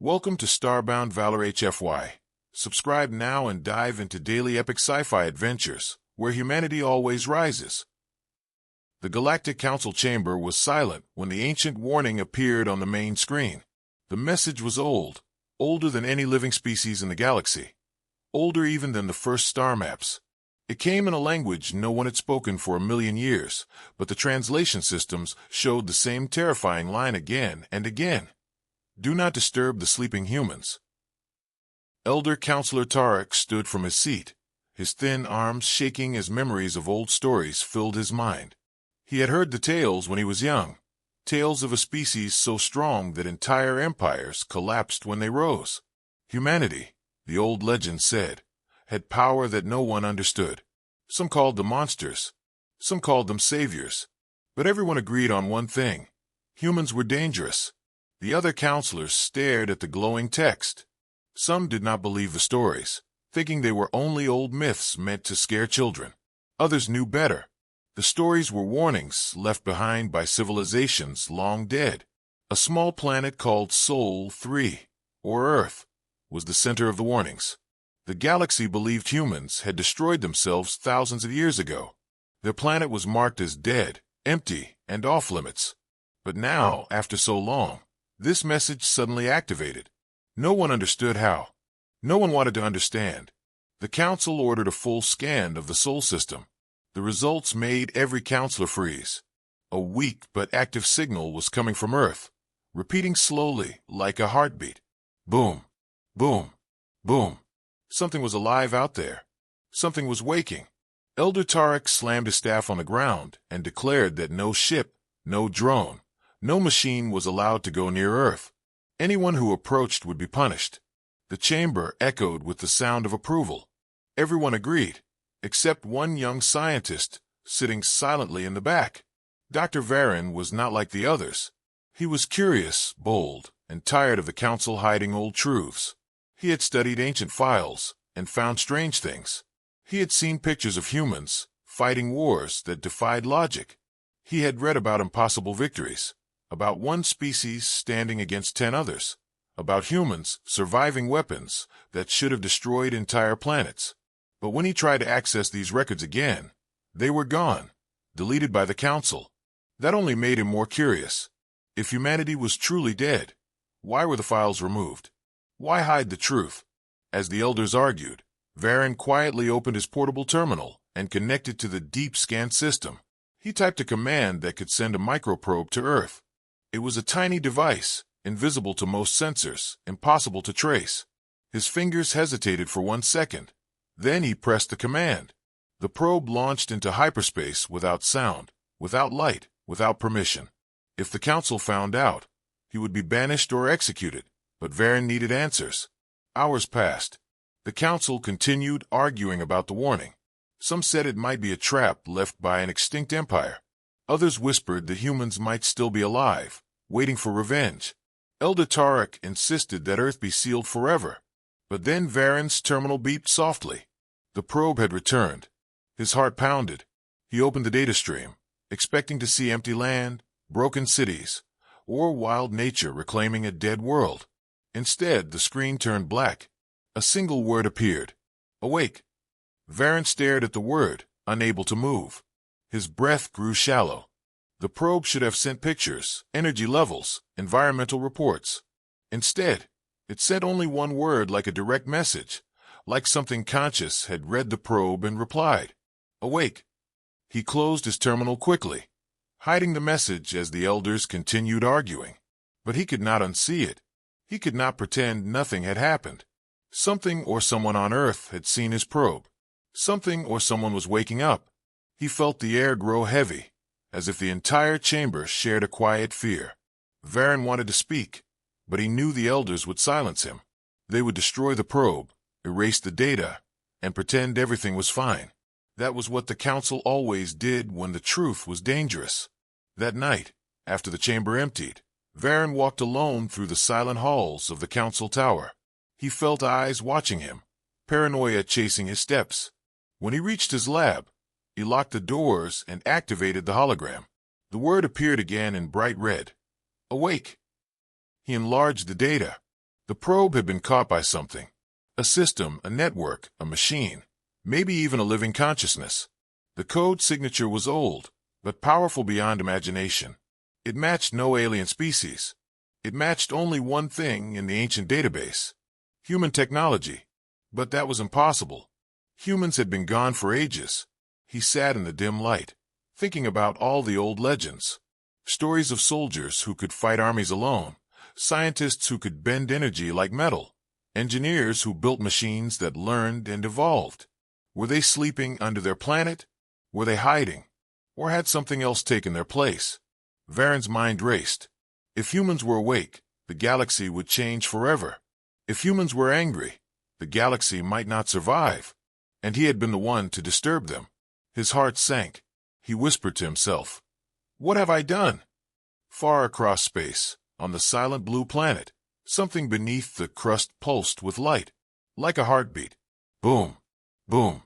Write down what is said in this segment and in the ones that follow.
Welcome to Starbound Valor HFY. Subscribe now and dive into daily epic sci-fi adventures, where humanity always rises. The Galactic Council chamber was silent when the ancient warning appeared on the main screen. The message was old, older than any living species in the galaxy, older even than the first star maps. It came in a language no one had spoken for a million years, but the translation systems showed the same terrifying line again and again. Do not disturb the sleeping humans. Elder Counselor Tarek stood from his seat, his thin arms shaking as memories of old stories filled his mind. He had heard the tales when he was young, tales of a species so strong that entire empires collapsed when they rose. Humanity, the old legend said, had power that no one understood. Some called them monsters, some called them saviors, but everyone agreed on one thing: humans were dangerous. The other counselors stared at the glowing text. Some did not believe the stories, thinking they were only old myths meant to scare children. Others knew better. The stories were warnings left behind by civilizations long dead. A small planet called Sol 3, or Earth, was the center of the warnings. The galaxy believed humans had destroyed themselves thousands of years ago. Their planet was marked as dead, empty, and off-limits. But now, after so long, this message suddenly activated. No one understood how. No one wanted to understand. The council ordered a full scan of the Sol system. The results made every counselor freeze. A weak but active signal was coming from Earth, repeating slowly like a heartbeat. Boom, boom, boom. Something was alive out there. Something was waking. Elder Tarek slammed his staff on the ground and declared that no ship, no drone, no machine was allowed to go near Earth. Anyone who approached would be punished. The chamber echoed with the sound of approval. Everyone agreed, except one young scientist, sitting silently in the back. Dr. Varen was not like the others. He was curious, bold, and tired of the council hiding old truths. He had studied ancient files and found strange things. He had seen pictures of humans fighting wars that defied logic. He had read about impossible victories, about one species standing against 10 others, about humans surviving weapons that should have destroyed entire planets. But when he tried to access these records again, they were gone, deleted by the council. That only made him more curious. If humanity was truly dead, why were the files removed? Why hide the truth? As the elders argued, Varen quietly opened his portable terminal and connected to the deep scan system. He typed a command that could send a microprobe to Earth. It was a tiny device, invisible to most sensors, impossible to trace. His fingers hesitated for 1 second. Then he pressed the command. The probe launched into hyperspace without sound, without light, without permission. If the council found out, he would be banished or executed, but Varen needed answers. Hours passed. The council continued arguing about the warning. Some said it might be a trap left by an extinct empire. Others whispered that humans might still be alive, waiting for revenge. Elder Tarek insisted that Earth be sealed forever. But then Varen's terminal beeped softly. The probe had returned. His heart pounded. He opened the data stream, expecting to see empty land, broken cities, or wild nature reclaiming a dead world. Instead, the screen turned black. A single word appeared: awake. Varen stared at the word, unable to move. His breath grew shallow. The probe should have sent pictures, energy levels, environmental reports. Instead, it sent only one word, like a direct message, like something conscious had read the probe and replied: awake. He closed his terminal quickly, hiding the message as the elders continued arguing. But he could not unsee it. He could not pretend nothing had happened. Something or someone on Earth had seen his probe. Something or someone was waking up. He felt the air grow heavy, as if the entire chamber shared a quiet fear. Varen wanted to speak, but he knew the elders would silence him. They would destroy the probe, erase the data, and pretend everything was fine. That was what the council always did when the truth was dangerous. That night, after the chamber emptied, Varen walked alone through the silent halls of the council tower. He felt eyes watching him, paranoia chasing his steps. When he reached his lab, he locked the doors and activated the hologram. The word appeared again in bright red: awake. He enlarged the data. The probe had been caught by something. A system, a network, a machine, maybe even a living consciousness. The code signature was old, but powerful beyond imagination. It matched no alien species. It matched only one thing in the ancient database: human technology. But that was impossible. Humans had been gone for ages. He sat in the dim light, thinking about all the old legends. Stories of soldiers who could fight armies alone, scientists who could bend energy like metal, engineers who built machines that learned and evolved. Were they sleeping under their planet? Were they hiding? Or had something else taken their place? Varen's mind raced. If humans were awake, the galaxy would change forever. If humans were angry, the galaxy might not survive. And he had been the one to disturb them. His heart sank. He whispered to himself, "What have I done?" Far across space, on the silent blue planet, something beneath the crust pulsed with light, like a heartbeat. Boom, boom,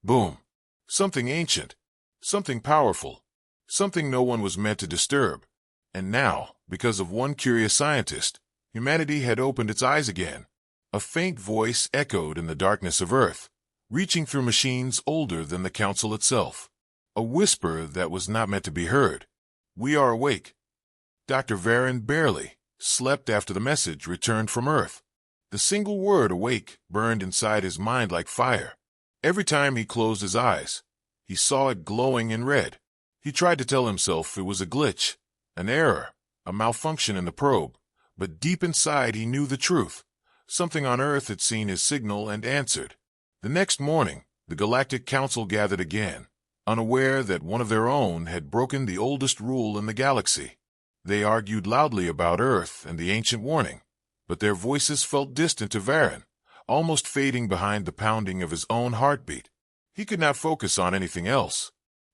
boom. Something ancient, something powerful, something no one was meant to disturb. And now, because of one curious scientist, humanity had opened its eyes again. A faint voice echoed in the darkness of Earth, reaching through machines older than the Council itself. A whisper that was not meant to be heard. "We are awake." Dr. Varen barely slept after the message returned from Earth. The single word "awake" burned inside his mind like fire. Every time he closed his eyes, he saw it glowing in red. He tried to tell himself it was a glitch, an error, a malfunction in the probe, but deep inside he knew the truth. Something on Earth had seen his signal and answered. The next morning, the Galactic Council gathered again, unaware that one of their own had broken the oldest rule in the galaxy. They argued loudly about Earth and the ancient warning, but their voices felt distant to Varen, almost fading behind the pounding of his own heartbeat. He could not focus on anything else.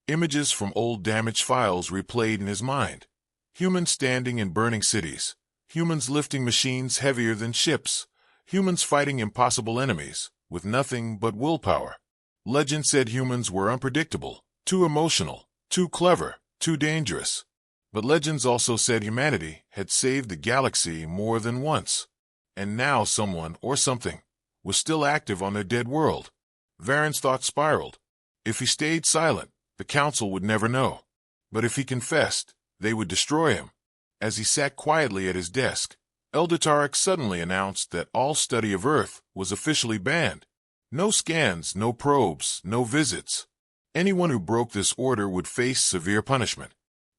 Images from old damaged files replayed in his mind. Humans standing in burning cities, humans lifting machines heavier than ships, humans fighting impossible enemies with nothing but willpower. Legend said humans were unpredictable, too emotional, too clever, too dangerous. But legends also said humanity had saved the galaxy more than once. And now someone or something was still active on their dead world. Varen's thoughts spiraled. If he stayed silent, the Council would never know. But if he confessed, they would destroy him. As he sat quietly at his desk, Elder Tarek suddenly announced that all study of Earth was officially banned. No scans, no probes, no visits. Anyone who broke this order would face severe punishment.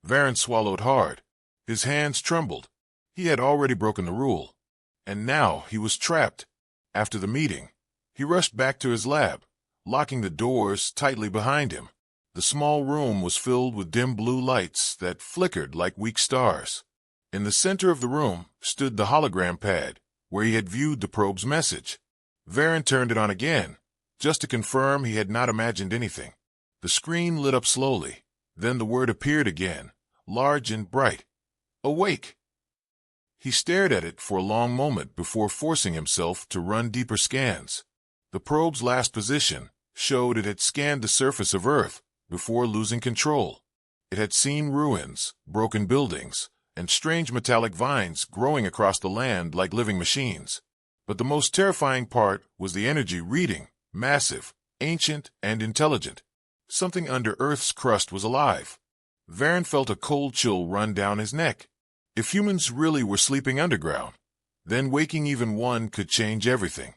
Varen swallowed hard. His hands trembled. He had already broken the rule. And now he was trapped. After the meeting, he rushed back to his lab, locking the doors tightly behind him. The small room was filled with dim blue lights that flickered like weak stars. In the center of the room stood the hologram pad, where he had viewed the probe's message. Varen turned it on again, just to confirm he had not imagined anything. The screen lit up slowly. Then the word appeared again, large and bright. "Awake." He stared at it for a long moment before forcing himself to run deeper scans. The probe's last position showed it had scanned the surface of Earth before losing control. It had seen ruins, broken buildings, and strange metallic vines growing across the land like living machines. But the most terrifying part was the energy reading, massive, ancient, and intelligent. Something under Earth's crust was alive. Varen felt a cold chill run down his neck. If humans really were sleeping underground, then waking even one could change everything.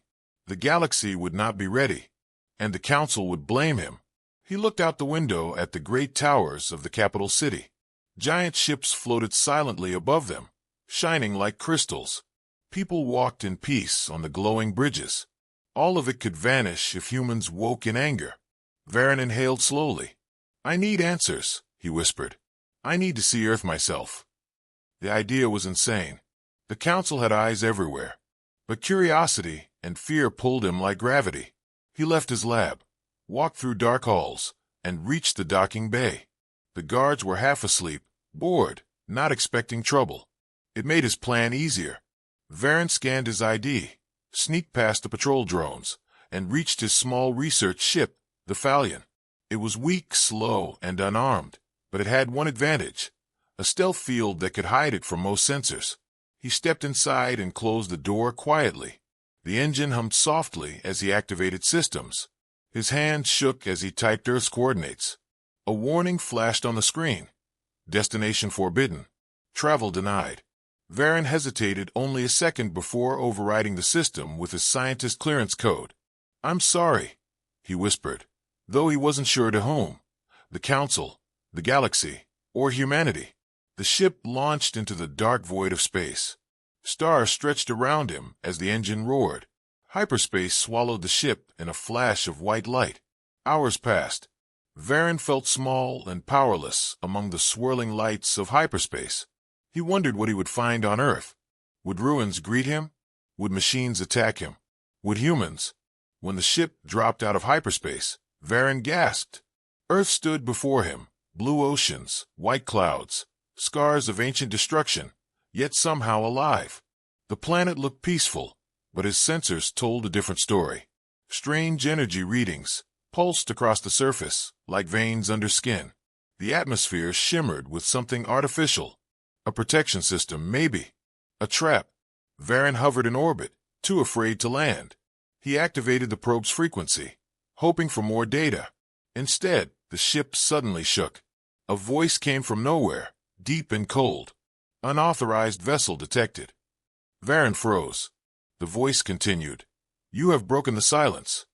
The galaxy would not be ready, and the Council would blame him. He looked out the window at the great towers of the capital city. Giant ships floated silently above them, shining like crystals. People walked in peace on the glowing bridges. All of it could vanish if humans woke in anger. Varen inhaled slowly. "I need answers," he whispered. "I need to see Earth myself." The idea was insane. The Council had eyes everywhere. But curiosity and fear pulled him like gravity. He left his lab, walked through dark halls, and reached the docking bay. The guards were half asleep, bored, not expecting trouble. It made his plan easier. Varen scanned his ID, sneaked past the patrol drones, and reached his small research ship, the Fallion. It was weak, slow, and unarmed, but it had one advantage: a stealth field that could hide it from most sensors. He stepped inside and closed the door quietly. The engine hummed softly as he activated systems. His hand shook as he typed Earth's coordinates. A warning flashed on the screen. Destination forbidden. Travel denied. Varen hesitated only a second before overriding the system with his scientist clearance code. "I'm sorry," he whispered, though he wasn't sure to whom. The Council, the galaxy, or humanity. The ship launched into the dark void of space. Stars stretched around him as the engine roared. Hyperspace swallowed the ship in a flash of white light. Hours passed. Varen felt small and powerless among the swirling lights of hyperspace. He wondered what he would find on Earth. Would ruins greet him? Would machines attack him? Would humans? When the ship dropped out of hyperspace, Varen gasped. Earth stood before him, blue oceans, white clouds, scars of ancient destruction, yet somehow alive. The planet looked peaceful, but his sensors told a different story. Strange energy readings pulsed across the surface, like veins under skin. The atmosphere shimmered with something artificial. A protection system, maybe. A trap. Varen hovered in orbit, too afraid to land. He activated the probe's frequency, hoping for more data. Instead, the ship suddenly shook. A voice came from nowhere, deep and cold. Unauthorized vessel detected. Varen froze. The voice continued. "You have broken the silence."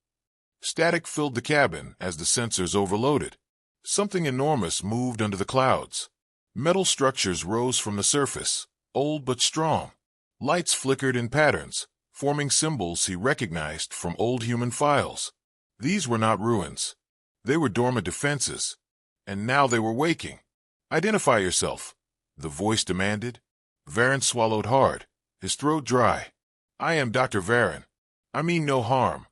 Static filled the cabin as the sensors overloaded. Something enormous moved under the clouds. Metal structures rose from the surface, old but strong. Lights flickered in patterns, forming symbols he recognized from old human files. These were not ruins. They were dormant defenses. And now they were waking. "Identify yourself," the voice demanded. Varen swallowed hard, his throat dry. "I am Dr. Varen. I mean no harm."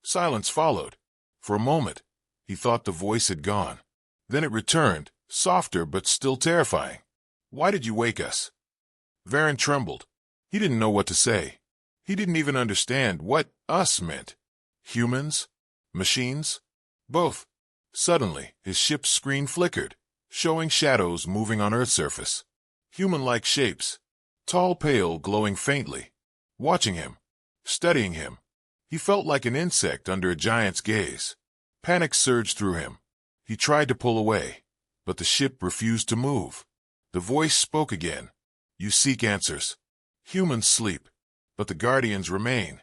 Silence followed. For a moment, he thought the voice had gone. Then it returned, softer but still terrifying. "Why did you wake us?" Varen trembled. He didn't know what to say. He didn't even understand what "us" meant. Humans? Machines? Both. Suddenly, his ship's screen flickered, showing shadows moving on Earth's surface. Human-like shapes. Tall, pale, glowing faintly. Watching him. Studying him. He felt like an insect under a giant's gaze. Panic surged through him. He tried to pull away, but the ship refused to move. The voice spoke again. "You seek answers. Humans sleep, but the Guardians remain."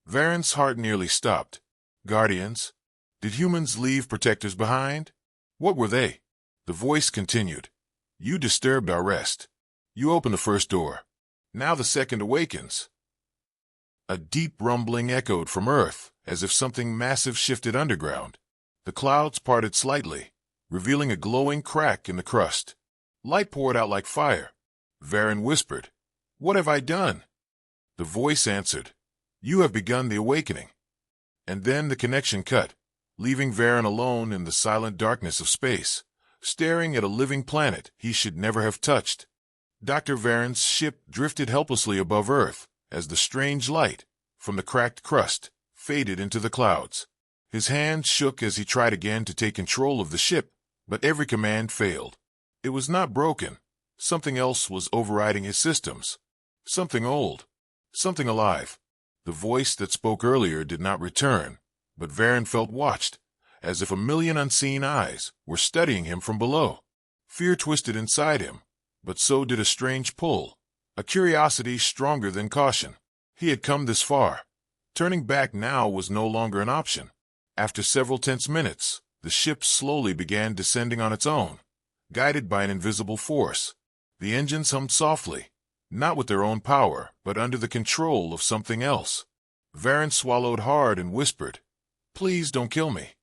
Varen's heart nearly stopped. Guardians? Did humans leave protectors behind? What were they? The voice continued. "You disturbed our rest. You opened the first door. Now the second awakens." A deep rumbling echoed from Earth, as if something massive shifted underground. The clouds parted slightly, revealing a glowing crack in the crust. Light poured out like fire. Varen whispered, "What have I done?" The voice answered, "You have begun the awakening." And then the connection cut, leaving Varen alone in the silent darkness of space, staring at a living planet he should never have touched. Dr. Varen's ship drifted helplessly above Earth as the strange light, from the cracked crust, faded into the clouds. His hand shook as he tried again to take control of the ship, but every command failed. It was not broken. Something else was overriding his systems. Something old. Something alive. The voice that spoke earlier did not return, but Varen felt watched, as if a million unseen eyes were studying him from below. Fear twisted inside him, but so did a strange pull, a curiosity stronger than caution. He had come this far. Turning back now was no longer an option. After several tense minutes, the ship slowly began descending on its own, guided by an invisible force. The engines hummed softly, not with their own power, but under the control of something else. Varen swallowed hard and whispered, "Please don't kill me."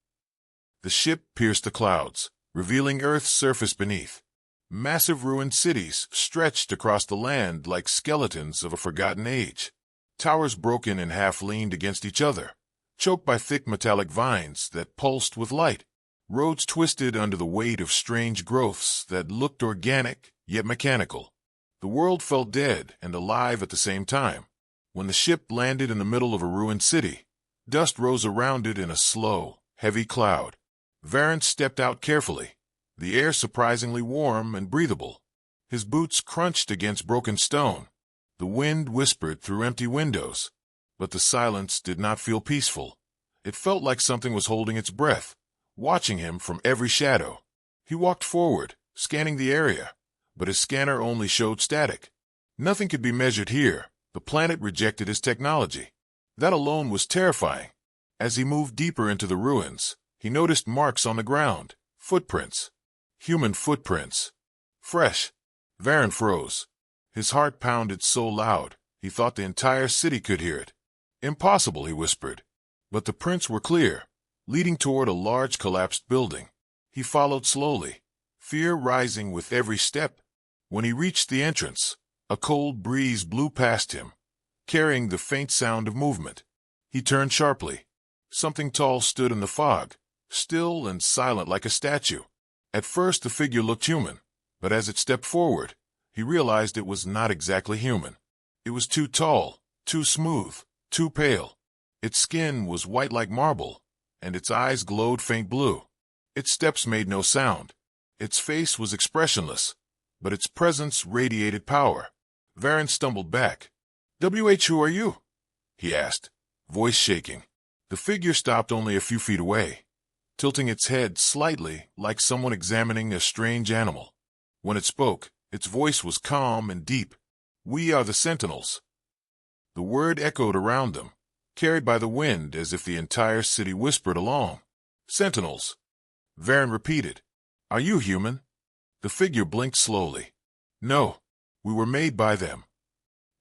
The ship pierced the clouds, revealing Earth's surface beneath. Massive ruined cities stretched across the land like skeletons of a forgotten age. Towers broken and half leaned against each other, choked by thick metallic vines that pulsed with light. Roads twisted under the weight of strange growths that looked organic, yet mechanical. The world felt dead and alive at the same time. When the ship landed in the middle of a ruined city, dust rose around it in a slow, heavy cloud. Varen stepped out carefully, the air surprisingly warm and breathable. His boots crunched against broken stone, The wind whispered through empty windows, but the silence did not feel peaceful. It felt like something was holding its breath, watching him from every shadow. He walked forward, scanning the area, but his scanner only showed static. Nothing could be measured here. The planet rejected his technology. That alone was terrifying. As he moved deeper into the ruins, he noticed marks on the ground, footprints. Human footprints. Fresh. Varen froze. His heart pounded so loud, he thought the entire city could hear it. Impossible, he whispered. But the prints were clear, leading toward a large collapsed building. He followed slowly, fear rising with every step. When he reached the entrance, a cold breeze blew past him, carrying the faint sound of movement. He turned sharply. Something tall stood in the fog, still and silent like a statue. At first the figure looked human, but as it stepped forward, he realized it was not exactly human. It was too tall, too smooth, too pale. Its skin was white like marble, and its eyes glowed faint blue. Its steps made no sound. Its face was expressionless, but its presence radiated power. Varen stumbled back. "Who are you?" he asked, voice shaking. The figure stopped only a few feet away, tilting its head slightly like someone examining a strange animal. When it spoke, its voice was calm and deep. "We are the Sentinels." The word echoed around them, carried by the wind as if the entire city whispered along. "Sentinels." Varen repeated. "Are you human?" The figure blinked slowly. "No, we were made by them."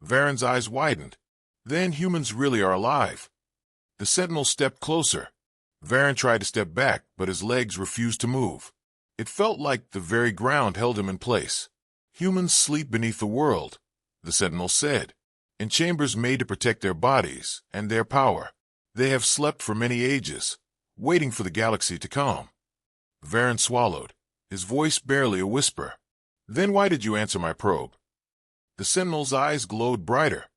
Varen's eyes widened. "Then humans really are alive." The sentinel stepped closer. Varen tried to step back, but his legs refused to move. It felt like the very ground held him in place. "Humans sleep beneath the world," the sentinel said, "in chambers made to protect their bodies and their power. They have slept for many ages, waiting for the galaxy to calm." Varen swallowed, his voice barely a whisper. "Then why did you answer my probe?" The sentinel's eyes glowed brighter.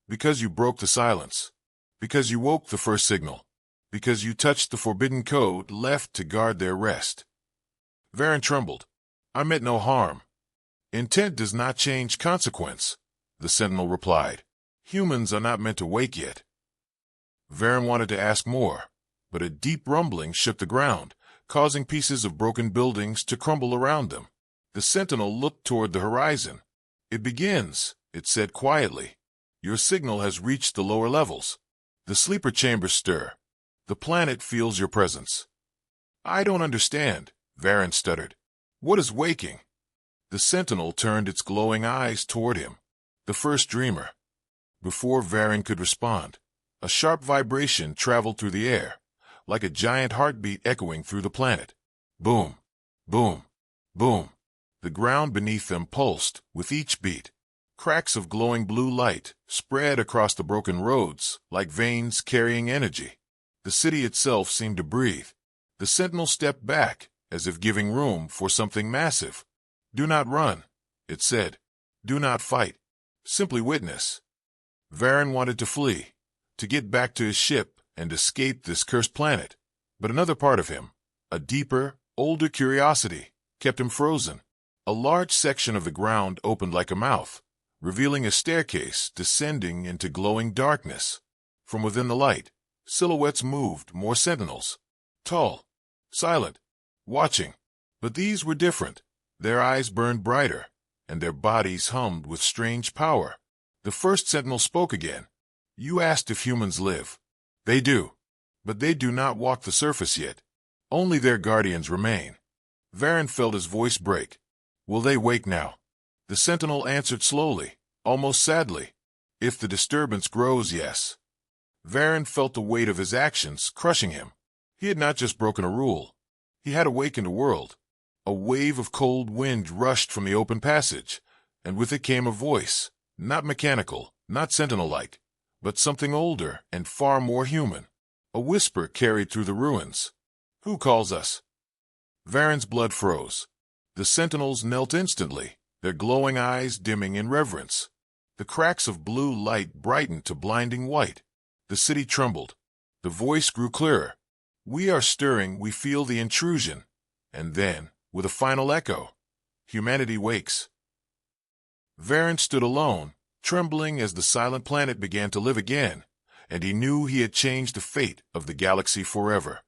"Because you broke the silence. Because you woke the first signal. Because you touched the forbidden code left to guard their rest." Varen trembled. "I meant no harm." "Intent does not change consequence," the sentinel replied. "Humans are not meant to wake yet." Varen wanted to ask more, but a deep rumbling shook the ground, causing pieces of broken buildings to crumble around them. The sentinel looked toward the horizon. "It begins," it said quietly. "Your signal has reached the lower levels. The sleeper chambers stir. The planet feels your presence." "I don't understand," Varen stuttered. "What is waking?" The sentinel turned its glowing eyes toward him. "The first dreamer." Before Varen could respond, a sharp vibration traveled through the air, like a giant heartbeat echoing through the planet. Boom, boom, boom. The ground beneath them pulsed with each beat. Cracks of glowing blue light spread across the broken roads like veins carrying energy. The city itself seemed to breathe. The sentinel stepped back, as if giving room for something massive. "Do not run," it said. "Do not fight. Simply witness." Varen wanted to flee, to get back to his ship and escape this cursed planet. But another part of him, a deeper, older curiosity, kept him frozen. A large section of the ground opened like a mouth, revealing a staircase descending into glowing darkness. From within the light, silhouettes moved, more sentinels. Tall, silent, watching. But these were different. Their eyes burned brighter, and their bodies hummed with strange power. The first sentinel spoke again. "You asked if humans live. They do. But they do not walk the surface yet. Only their guardians remain." Varen felt his voice break. "Will they wake now?" The sentinel answered slowly, almost sadly. "If the disturbance grows, yes." Varen felt the weight of his actions crushing him. He had not just broken a rule. He had awakened a world. A wave of cold wind rushed from the open passage, and with it came a voice, not mechanical, not sentinel-like, but something older and far more human. A whisper carried through the ruins. "Who calls us?" Varen's blood froze. The sentinels knelt instantly, their glowing eyes dimming in reverence. The cracks of blue light brightened to blinding white. The city trembled. The voice grew clearer. "We are stirring, we feel the intrusion." And then, with a final echo, "Humanity wakes." Varen stood alone, trembling as the silent planet began to live again, and he knew he had changed the fate of the galaxy forever.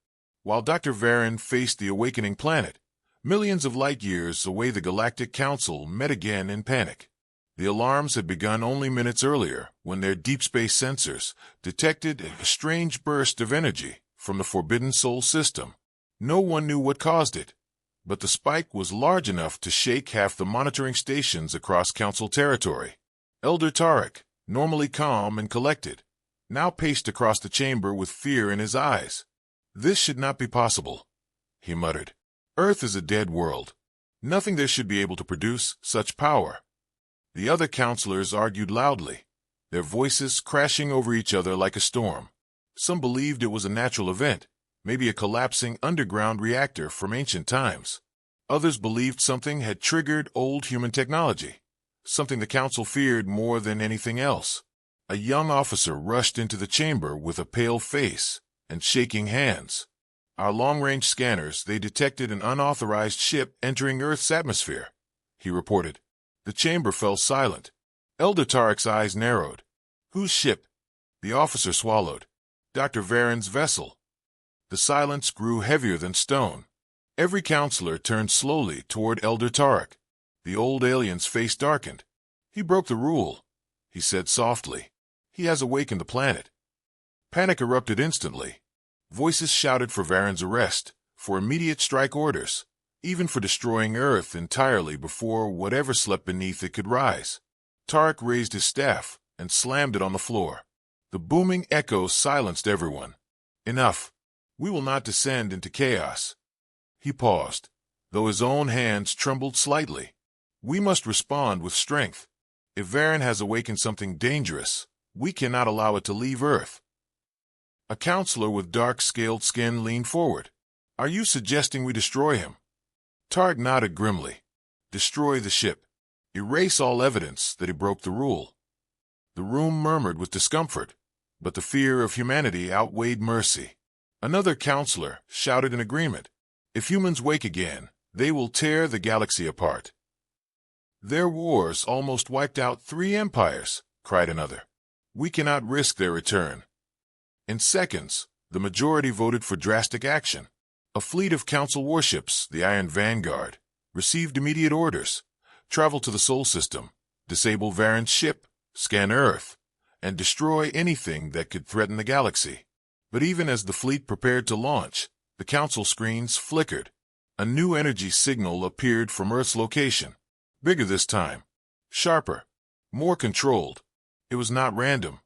While Dr. Varen faced the awakening planet, millions of light years away the Galactic Council met again in panic. The alarms had begun only minutes earlier when their deep space sensors detected a strange burst of energy from the Forbidden Soul system. No one knew what caused it, but the spike was large enough to shake half the monitoring stations across Council territory. Elder Tarek, normally calm and collected, now paced across the chamber with fear in his eyes. "This should not be possible," he muttered. "Earth is a dead world. Nothing there should be able to produce such power." The other counselors argued loudly, their voices crashing over each other like a storm. Some believed it was a natural event, maybe a collapsing underground reactor from ancient times. Others believed something had triggered old human technology, something the council feared more than anything else. A young officer rushed into the chamber with a pale face and shaking hands. "Our long-range scanners, they detected an unauthorized ship entering Earth's atmosphere," he reported. The chamber fell silent. Elder Tarek's eyes narrowed. "Whose ship?" The officer swallowed. "Dr. Varen's vessel." The silence grew heavier than stone. Every counselor turned slowly toward Elder Tarek. The old alien's face darkened. "He broke the rule," he said softly. "He has awakened the planet." Panic erupted instantly. Voices shouted for Varen's arrest, for immediate strike orders, even for destroying Earth entirely before whatever slept beneath it could rise. Tarek raised his staff and slammed it on the floor. The booming echo silenced everyone. "Enough. We will not descend into chaos." He paused, though his own hands trembled slightly. "We must respond with strength. If Varen has awakened something dangerous, we cannot allow it to leave Earth." A counselor with dark-scaled skin leaned forward. "Are you suggesting we destroy him?" Tarek nodded grimly. "Destroy the ship. Erase all evidence that he broke the rule." The room murmured with discomfort, but the fear of humanity outweighed mercy. Another counselor shouted in agreement. "If humans wake again, they will tear the galaxy apart." "Their wars almost wiped out 3 empires," cried another. "We cannot risk their return." In seconds, the majority voted for drastic action. A fleet of council warships, the Iron Vanguard, received immediate orders: travel to the Sol system, disable Varen's ship, scan Earth, and destroy anything that could threaten the galaxy. But even as the fleet prepared to launch, the council screens flickered. A new energy signal appeared from Earth's location. Bigger this time. Sharper. More controlled. It was not random.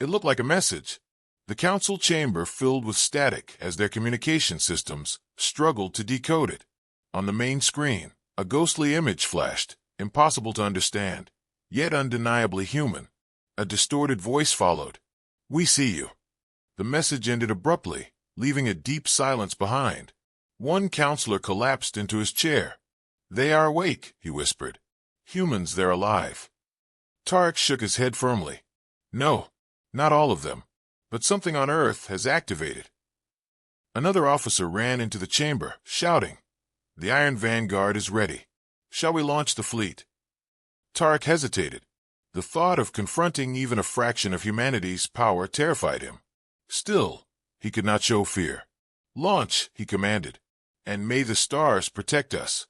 It looked like a message. The council chamber filled with static as their communication systems struggled to decode it. On the main screen, a ghostly image flashed, impossible to understand, yet undeniably human. A distorted voice followed. "We see you." The message ended abruptly, leaving a deep silence behind. One counselor collapsed into his chair. "They are awake," he whispered. "Humans, they're alive." Tarek shook his head firmly. "No, not all of them. But something on Earth has activated." Another officer ran into the chamber, shouting, "The Iron Vanguard is ready. Shall we launch the fleet?" Tarek hesitated. The thought of confronting even a fraction of humanity's power terrified him. Still, he could not show fear. "Launch," he commanded, "and may the stars protect us."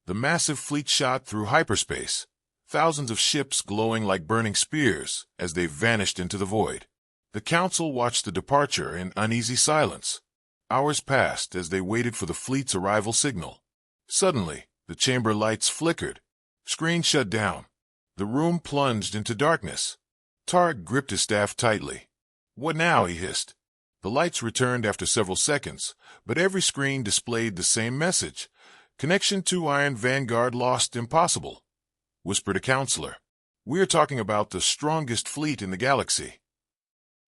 The massive fleet shot through hyperspace, thousands of ships glowing like burning spears as they vanished into the void. The council watched the departure in uneasy silence. Hours passed as they waited for the fleet's arrival signal. Suddenly, the chamber lights flickered. Screen shut down. The room plunged into darkness. Tarek gripped his staff tightly. "What now?" he hissed. The lights returned after several seconds, but every screen displayed the same message. "Connection to Iron Vanguard lost, impossible," whispered a counselor. "We are talking about the strongest fleet in the galaxy."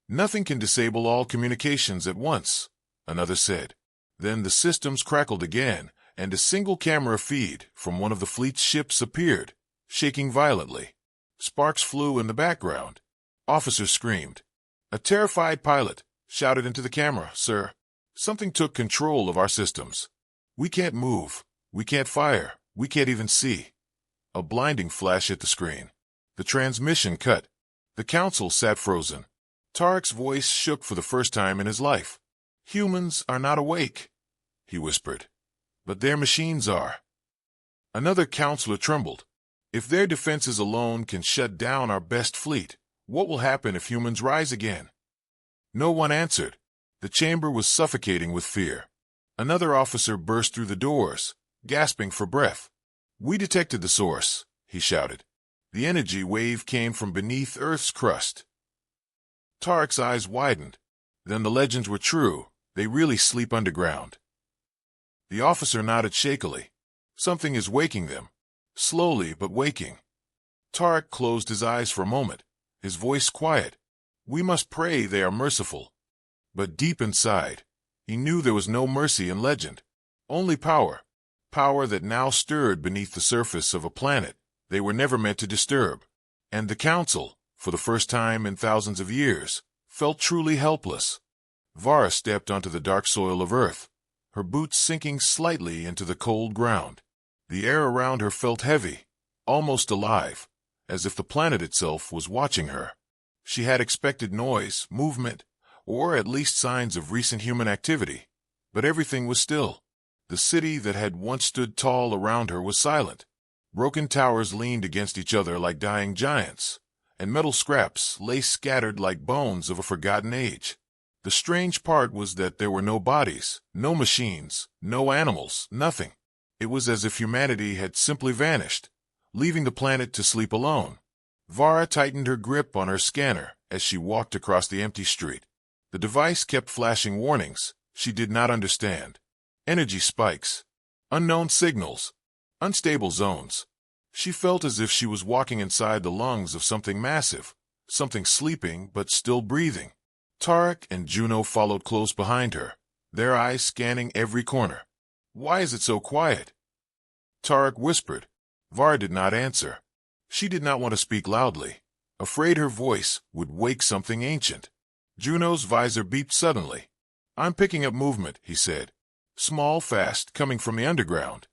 "Nothing can disable all communications at once," another said. Then the systems crackled again, and a single camera feed from one of the fleet's ships appeared, shaking violently. Sparks flew in the background. Officers screamed. A terrified pilot shouted into the camera, "Sir, something took control of our systems. We can't move, we can't fire, we can't even see." A blinding flash hit the screen. The transmission cut. The council sat frozen. Tarek's voice shook for the first time in his life. "Humans are not awake," he whispered. "But their machines are." Another counselor trembled. "If their defenses alone can shut down our best fleet, what will happen if humans rise again?" No one answered. The chamber was suffocating with fear. Another officer burst through the doors, gasping for breath. "We detected the source," he shouted. The energy wave came from beneath Earth's crust. Tarek's eyes widened. Then the legends were true. They really sleep underground. The officer nodded shakily. "Something is waking them. Slowly, but waking." Tarek closed his eyes for a moment, his voice quiet. "We must pray they are merciful." But deep inside, he knew there was no mercy in legend. Only power. Power that now stirred beneath the surface of a planet they were never meant to disturb. And the council, for the first time in thousands of years, felt truly helpless. Vara stepped onto the dark soil of Earth, her boots sinking slightly into the cold ground. The air around her felt heavy, almost alive, as if the planet itself was watching her. She had expected noise, movement, or at least signs of recent human activity, but everything was still. The city that had once stood tall around her was silent. Broken towers leaned against each other like dying giants, and metal scraps lay scattered like bones of a forgotten age. The strange part was that there were no bodies, no machines, no animals, nothing. It was as if humanity had simply vanished, leaving the planet to sleep alone. Vara tightened her grip on her scanner as she walked across the empty street. The device kept flashing warnings she did not understand. Energy spikes, unknown signals, unstable zones. She felt as if she was walking inside the lungs of something massive, something sleeping but still breathing. Tarek and Juno followed close behind her, their eyes scanning every corner. "Why is it so quiet?" Tarek whispered. Vara did not answer. She did not want to speak loudly, afraid her voice would wake something ancient. Juno's visor beeped suddenly. "I'm picking up movement," he said. "Small, fast, coming from the underground."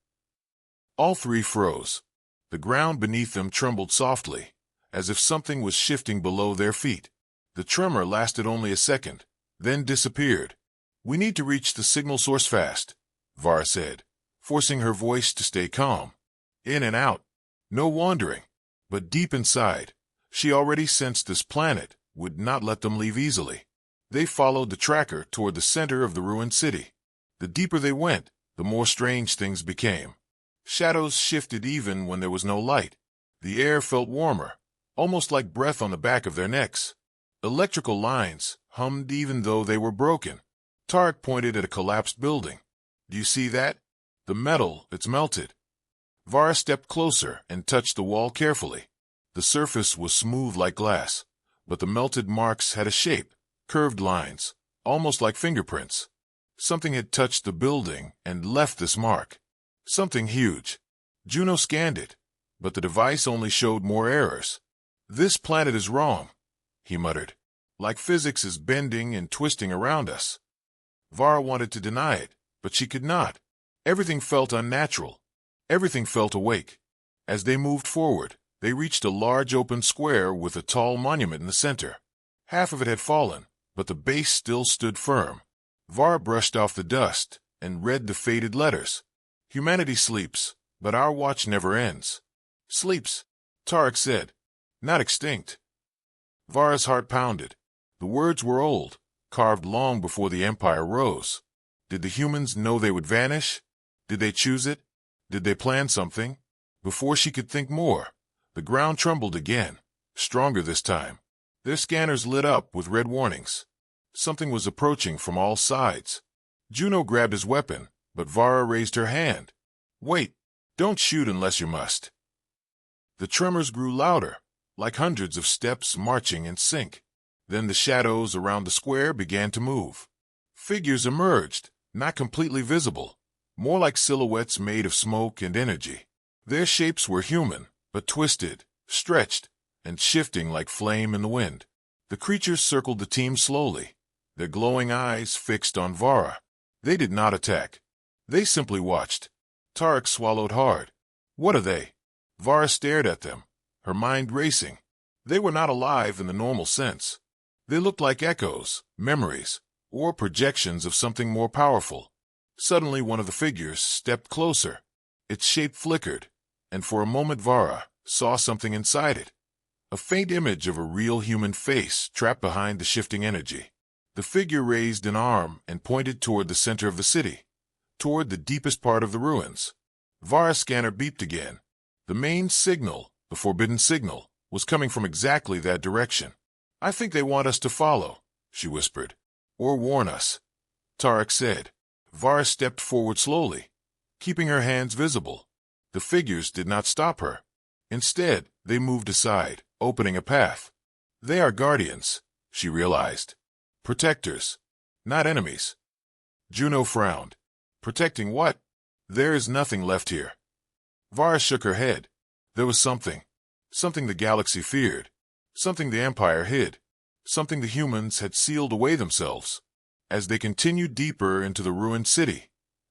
All three froze. The ground beneath them trembled softly, as if something was shifting below their feet. The tremor lasted only a second, then disappeared. "We need to reach the signal source fast," Vara said, forcing her voice to stay calm. In and out. No wandering. But deep inside, she already sensed this planet would not let them leave easily. They followed the tracker toward the center of the ruined city. The deeper they went, the more strange things became. Shadows shifted even when there was no light. The air felt warmer, almost like breath on the back of their necks. Electrical lines hummed even though they were broken. Tarek pointed at a collapsed building. "Do you see that? The metal, it's melted." Vara stepped closer and touched the wall carefully. The surface was smooth like glass, but the melted marks had a shape, curved lines, almost like fingerprints. Something had touched the building and left this mark. Something huge. Juno scanned it, but the device only showed more errors. "This planet is wrong," he muttered. "Like physics is bending and twisting around us." Vara wanted to deny it, but she could not. Everything felt unnatural. Everything felt awake. As they moved forward, they reached a large open square with a tall monument in the center. Half of it had fallen, but the base still stood firm. Vara brushed off the dust and read the faded letters. "Humanity sleeps, but our watch never ends." "Sleeps," Tarek said. "Not extinct." Vara's heart pounded. The words were old, carved long before the Empire rose. Did the humans know they would vanish? Did they choose it? Did they plan something? Before she could think more, the ground trembled again, stronger this time. Their scanners lit up with red warnings. Something was approaching from all sides. Juno grabbed his weapon, but Vara raised her hand. "Wait, don't shoot unless you must." The tremors grew louder, like hundreds of steps marching in sync. Then the shadows around the square began to move. Figures emerged, not completely visible, more like silhouettes made of smoke and energy. Their shapes were human, but twisted, stretched, and shifting like flame in the wind. The creatures circled the team slowly, their glowing eyes fixed on Vara. They did not attack. They simply watched. Tarek swallowed hard. "What are they?" Vara stared at them, her mind racing. They were not alive in the normal sense. They looked like echoes, memories, or projections of something more powerful. Suddenly one of the figures stepped closer. Its shape flickered, and for a moment Vara saw something inside it. A faint image of a real human face trapped behind the shifting energy. The figure raised an arm and pointed toward the center of the city, toward the deepest part of the ruins. Vara's scanner beeped again. The main signal, the forbidden signal, was coming from exactly that direction. "I think they want us to follow," she whispered. "Or warn us," Tarek said. Vara stepped forward slowly, keeping her hands visible. The figures did not stop her. Instead, they moved aside, opening a path. "They are guardians," she realized. "Protectors, not enemies." Juno frowned. "Protecting what? There is nothing left here." Vara shook her head. There was something the galaxy feared, something the Empire hid, something the humans had sealed away themselves. As they continued deeper into the ruined city,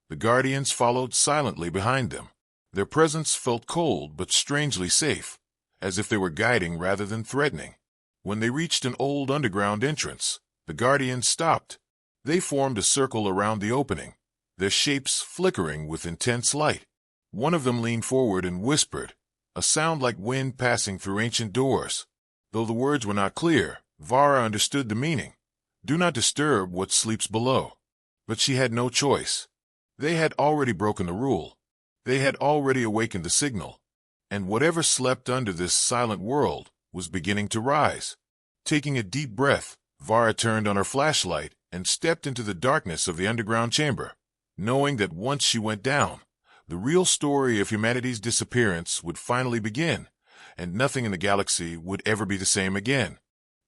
the Guardians followed silently behind them. Their presence felt cold but strangely safe, as if they were guiding rather than threatening. When they reached an old underground entrance, the Guardians stopped. They formed a circle around the opening, their shapes flickering with intense light. One of them leaned forward and whispered, a sound like wind passing through ancient doors. Though the words were not clear, Vara understood the meaning. Do not disturb what sleeps below. But she had no choice. They had already broken the rule. They had already awakened the signal. And whatever slept under this silent world was beginning to rise. Taking a deep breath, Vara turned on her flashlight and stepped into the darkness of the underground chamber, knowing that once she went down, the real story of humanity's disappearance would finally begin, and nothing in the galaxy would ever be the same again.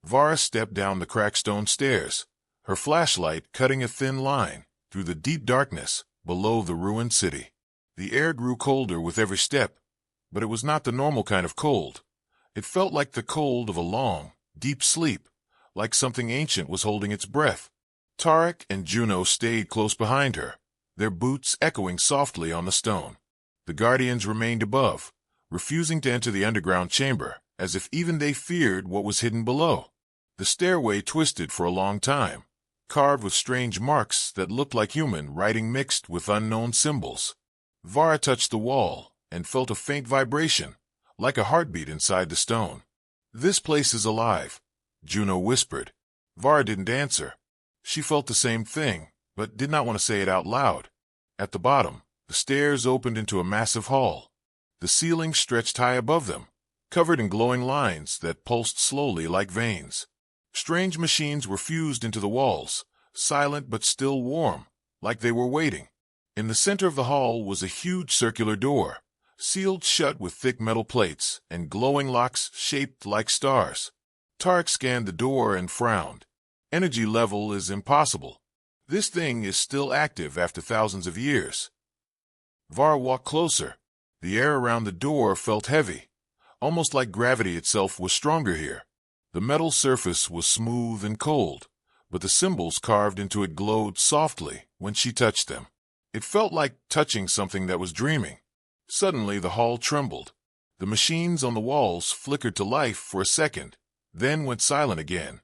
Vara stepped down the cracked stone stairs, her flashlight cutting a thin line through the deep darkness below the ruined city. The air grew colder with every step, but it was not the normal kind of cold. It felt like the cold of a long, deep sleep, like something ancient was holding its breath. Tarek and Juno stayed close behind her, their boots echoing softly on the stone. The Guardians remained above, refusing to enter the underground chamber, as if even they feared what was hidden below. The stairway twisted for a long time, carved with strange marks that looked like human writing mixed with unknown symbols. Vara touched the wall and felt a faint vibration, like a heartbeat inside the stone. "This place is alive," Juno whispered. Vara didn't answer. She felt the same thing, but did not want to say it out loud. At the bottom, the stairs opened into a massive hall. The ceiling stretched high above them, covered in glowing lines that pulsed slowly like veins. Strange machines were fused into the walls, silent but still warm, like they were waiting. In the center of the hall was a huge circular door, sealed shut with thick metal plates and glowing locks shaped like stars. Tarek scanned the door and frowned. "Energy level is impossible. This thing is still active after thousands of years." Vara walked closer. The air around the door felt heavy, almost like gravity itself was stronger here. The metal surface was smooth and cold, but the symbols carved into it glowed softly when she touched them. It felt like touching something that was dreaming. Suddenly the hall trembled. The machines on the walls flickered to life for a second, then went silent again.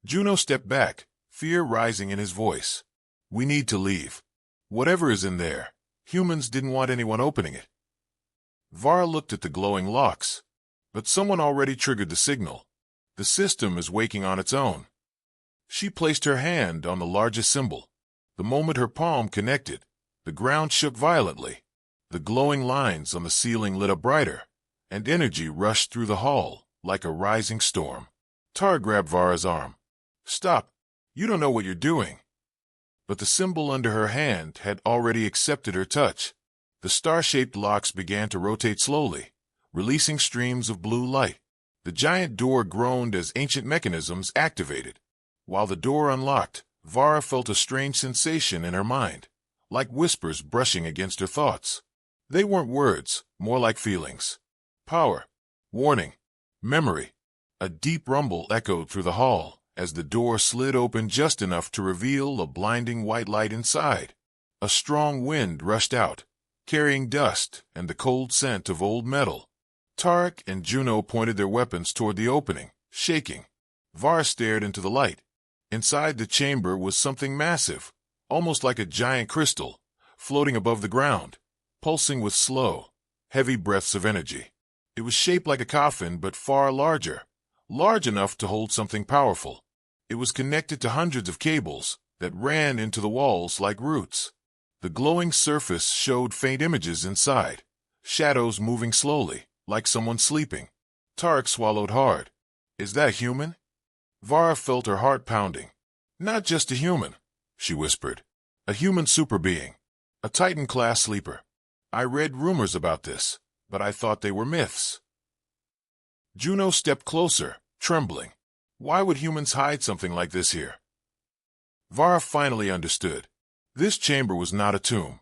Juno stepped back, fear rising in his voice. "We need to leave. Whatever is in there, humans didn't want anyone opening it." Vara looked at the glowing locks, but someone already triggered the signal. The system is waking on its own. She placed her hand on the largest symbol. The moment her palm connected, the ground shook violently. The glowing lines on the ceiling lit up brighter, and energy rushed through the hall like a rising storm. Tara grabbed Vara's arm. "Stop. You don't know what you're doing." But the symbol under her hand had already accepted her touch. The star-shaped locks began to rotate slowly, releasing streams of blue light. The giant door groaned as ancient mechanisms activated. While the door unlocked, Vara felt a strange sensation in her mind, like whispers brushing against her thoughts. They weren't words, more like feelings. Power, warning, memory. A deep rumble echoed through the hall as the door slid open just enough to reveal a blinding white light inside. A strong wind rushed out, carrying dust and the cold scent of old metal. Tarek and Juno pointed their weapons toward the opening, shaking. Var stared into the light. Inside the chamber was something massive, almost like a giant crystal, floating above the ground, pulsing with slow, heavy breaths of energy. It was shaped like a coffin, but far larger, large enough to hold something powerful. It was connected to hundreds of cables that ran into the walls like roots. The glowing surface showed faint images inside, shadows moving slowly, like someone sleeping. Tarek swallowed hard. Is that human? Vara felt her heart pounding. Not just a human, she whispered. A human super being. A Titan-class sleeper. I read rumors about this, but I thought they were myths. Juno stepped closer, trembling. Why would humans hide something like this here? Vara finally understood. This chamber was not a tomb.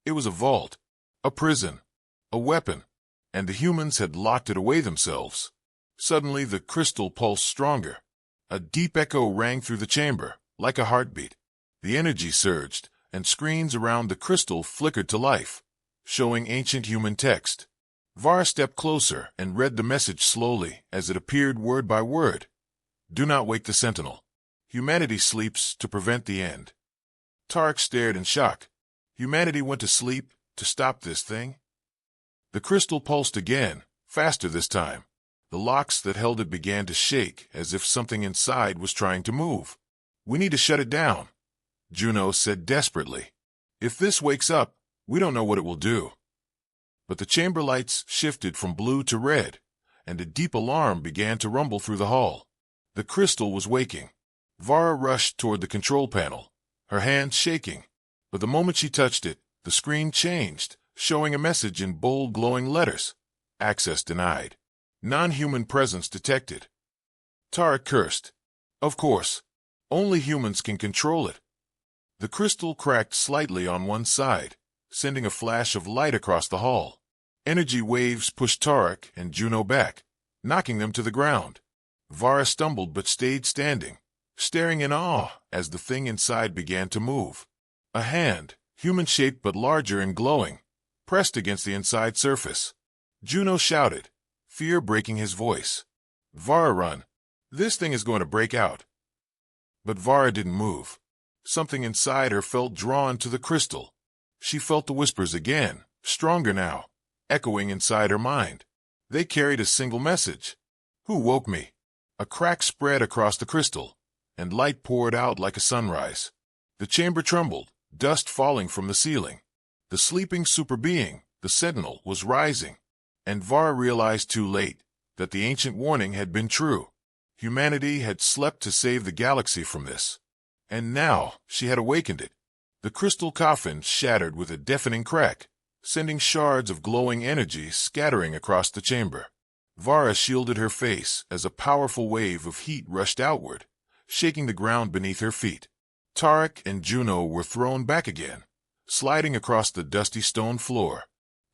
It was a vault, a prison, a weapon, and the humans had locked it away themselves. Suddenly the crystal pulsed stronger. A deep echo rang through the chamber, like a heartbeat. The energy surged, and screens around the crystal flickered to life, showing ancient human text. Var stepped closer and read the message slowly as it appeared word by word. Do not wake the sentinel. Humanity sleeps to prevent the end. Tarek stared in shock. Humanity went to sleep to stop this thing? The crystal pulsed again, faster this time. The locks that held it began to shake as if something inside was trying to move. We need to shut it down, Juno said desperately. If this wakes up, we don't know what it will do. But the chamber lights shifted from blue to red, and a deep alarm began to rumble through the hall. The crystal was waking. Vara rushed toward the control panel, her hands shaking. But the moment she touched it, the screen changed, showing a message in bold glowing letters. Access denied. Non-human presence detected. Tarek cursed. Of course. Only humans can control it. The crystal cracked slightly on one side, sending a flash of light across the hall. Energy waves pushed Tarek and Juno back, knocking them to the ground. Vara stumbled but stayed standing, staring in awe as the thing inside began to move. A hand, human-shaped but larger and glowing, pressed against the inside surface. Juno shouted, fear breaking his voice. Vara, run. This thing is going to break out. But Vara didn't move. Something inside her felt drawn to the crystal. She felt the whispers again, stronger now, echoing inside her mind. They carried a single message. Who woke me? A crack spread across the crystal, and light poured out like a sunrise. The chamber trembled, dust falling from the ceiling. The sleeping super being, the sentinel, was rising. And Vara realized too late that the ancient warning had been true. Humanity had slept to save the galaxy from this. And now she had awakened it. The crystal coffin shattered with a deafening crack, sending shards of glowing energy scattering across the chamber. Vara shielded her face as a powerful wave of heat rushed outward, shaking the ground beneath her feet. Tarek and Juno were thrown back again, sliding across the dusty stone floor.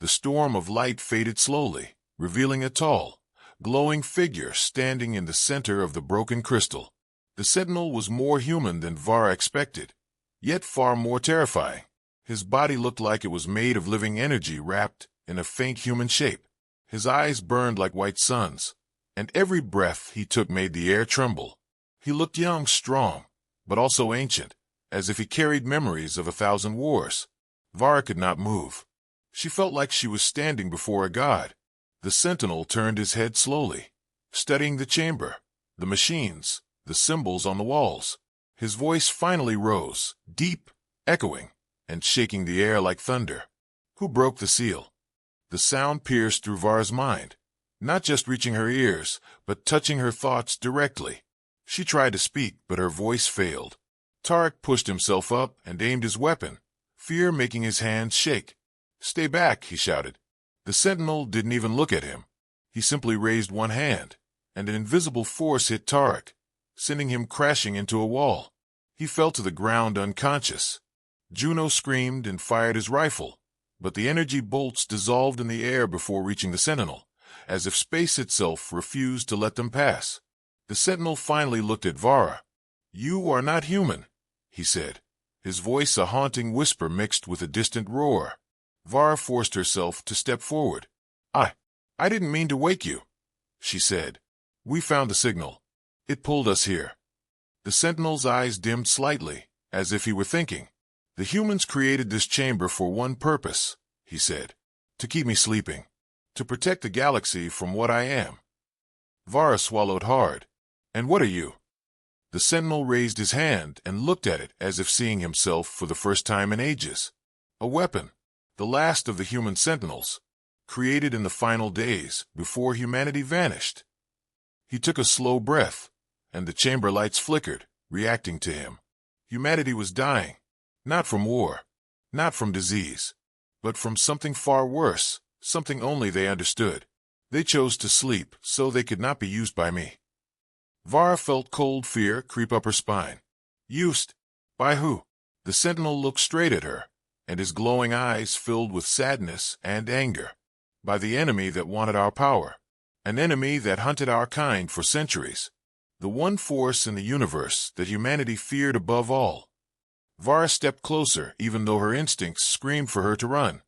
The storm of light faded slowly, revealing a tall, glowing figure standing in the center of the broken crystal. The sentinel was more human than Vara expected, yet far more terrifying. His body looked like it was made of living energy wrapped in a faint human shape. His eyes burned like white suns, and every breath he took made the air tremble. He looked young, strong, but also ancient, as if he carried memories of 1,000 wars. Vara could not move. She felt like she was standing before a god. The sentinel turned his head slowly, studying the chamber, the machines, the symbols on the walls. His voice finally rose, deep, echoing, and shaking the air like thunder. Who broke the seal? The sound pierced through Vara's mind, not just reaching her ears, but touching her thoughts directly. She tried to speak, but her voice failed. Tarek pushed himself up and aimed his weapon, fear making his hands shake. Stay back, he shouted. The sentinel didn't even look at him. He simply raised one hand, and an invisible force hit Tarek, sending him crashing into a wall. He fell to the ground unconscious. Juno screamed and fired his rifle, but the energy bolts dissolved in the air before reaching the sentinel, as if space itself refused to let them pass. The sentinel finally looked at Vara. You are not human, he said, his voice a haunting whisper mixed with a distant roar. Vara forced herself to step forward. I didn't mean to wake you, she said. We found the signal. It pulled us here. The sentinel's eyes dimmed slightly, as if he were thinking. The humans created this chamber for one purpose, he said. To keep me sleeping. To protect the galaxy from what I am. Vara swallowed hard. And what are you? The sentinel raised his hand and looked at it as if seeing himself for the first time in ages. A weapon. The last of the human sentinels. Created in the final days, before humanity vanished. He took a slow breath, and the chamber lights flickered, reacting to him. Humanity was dying. Not from war. Not from disease. But from something far worse, something only they understood. They chose to sleep, so they could not be used by me. Vara felt cold fear creep up her spine. Used? By who? The sentinel looked straight at her, and his glowing eyes filled with sadness and anger. By the enemy that wanted our power. An enemy that hunted our kind for centuries. The one force in the universe that humanity feared above all. Vara stepped closer, even though her instincts screamed for her to run.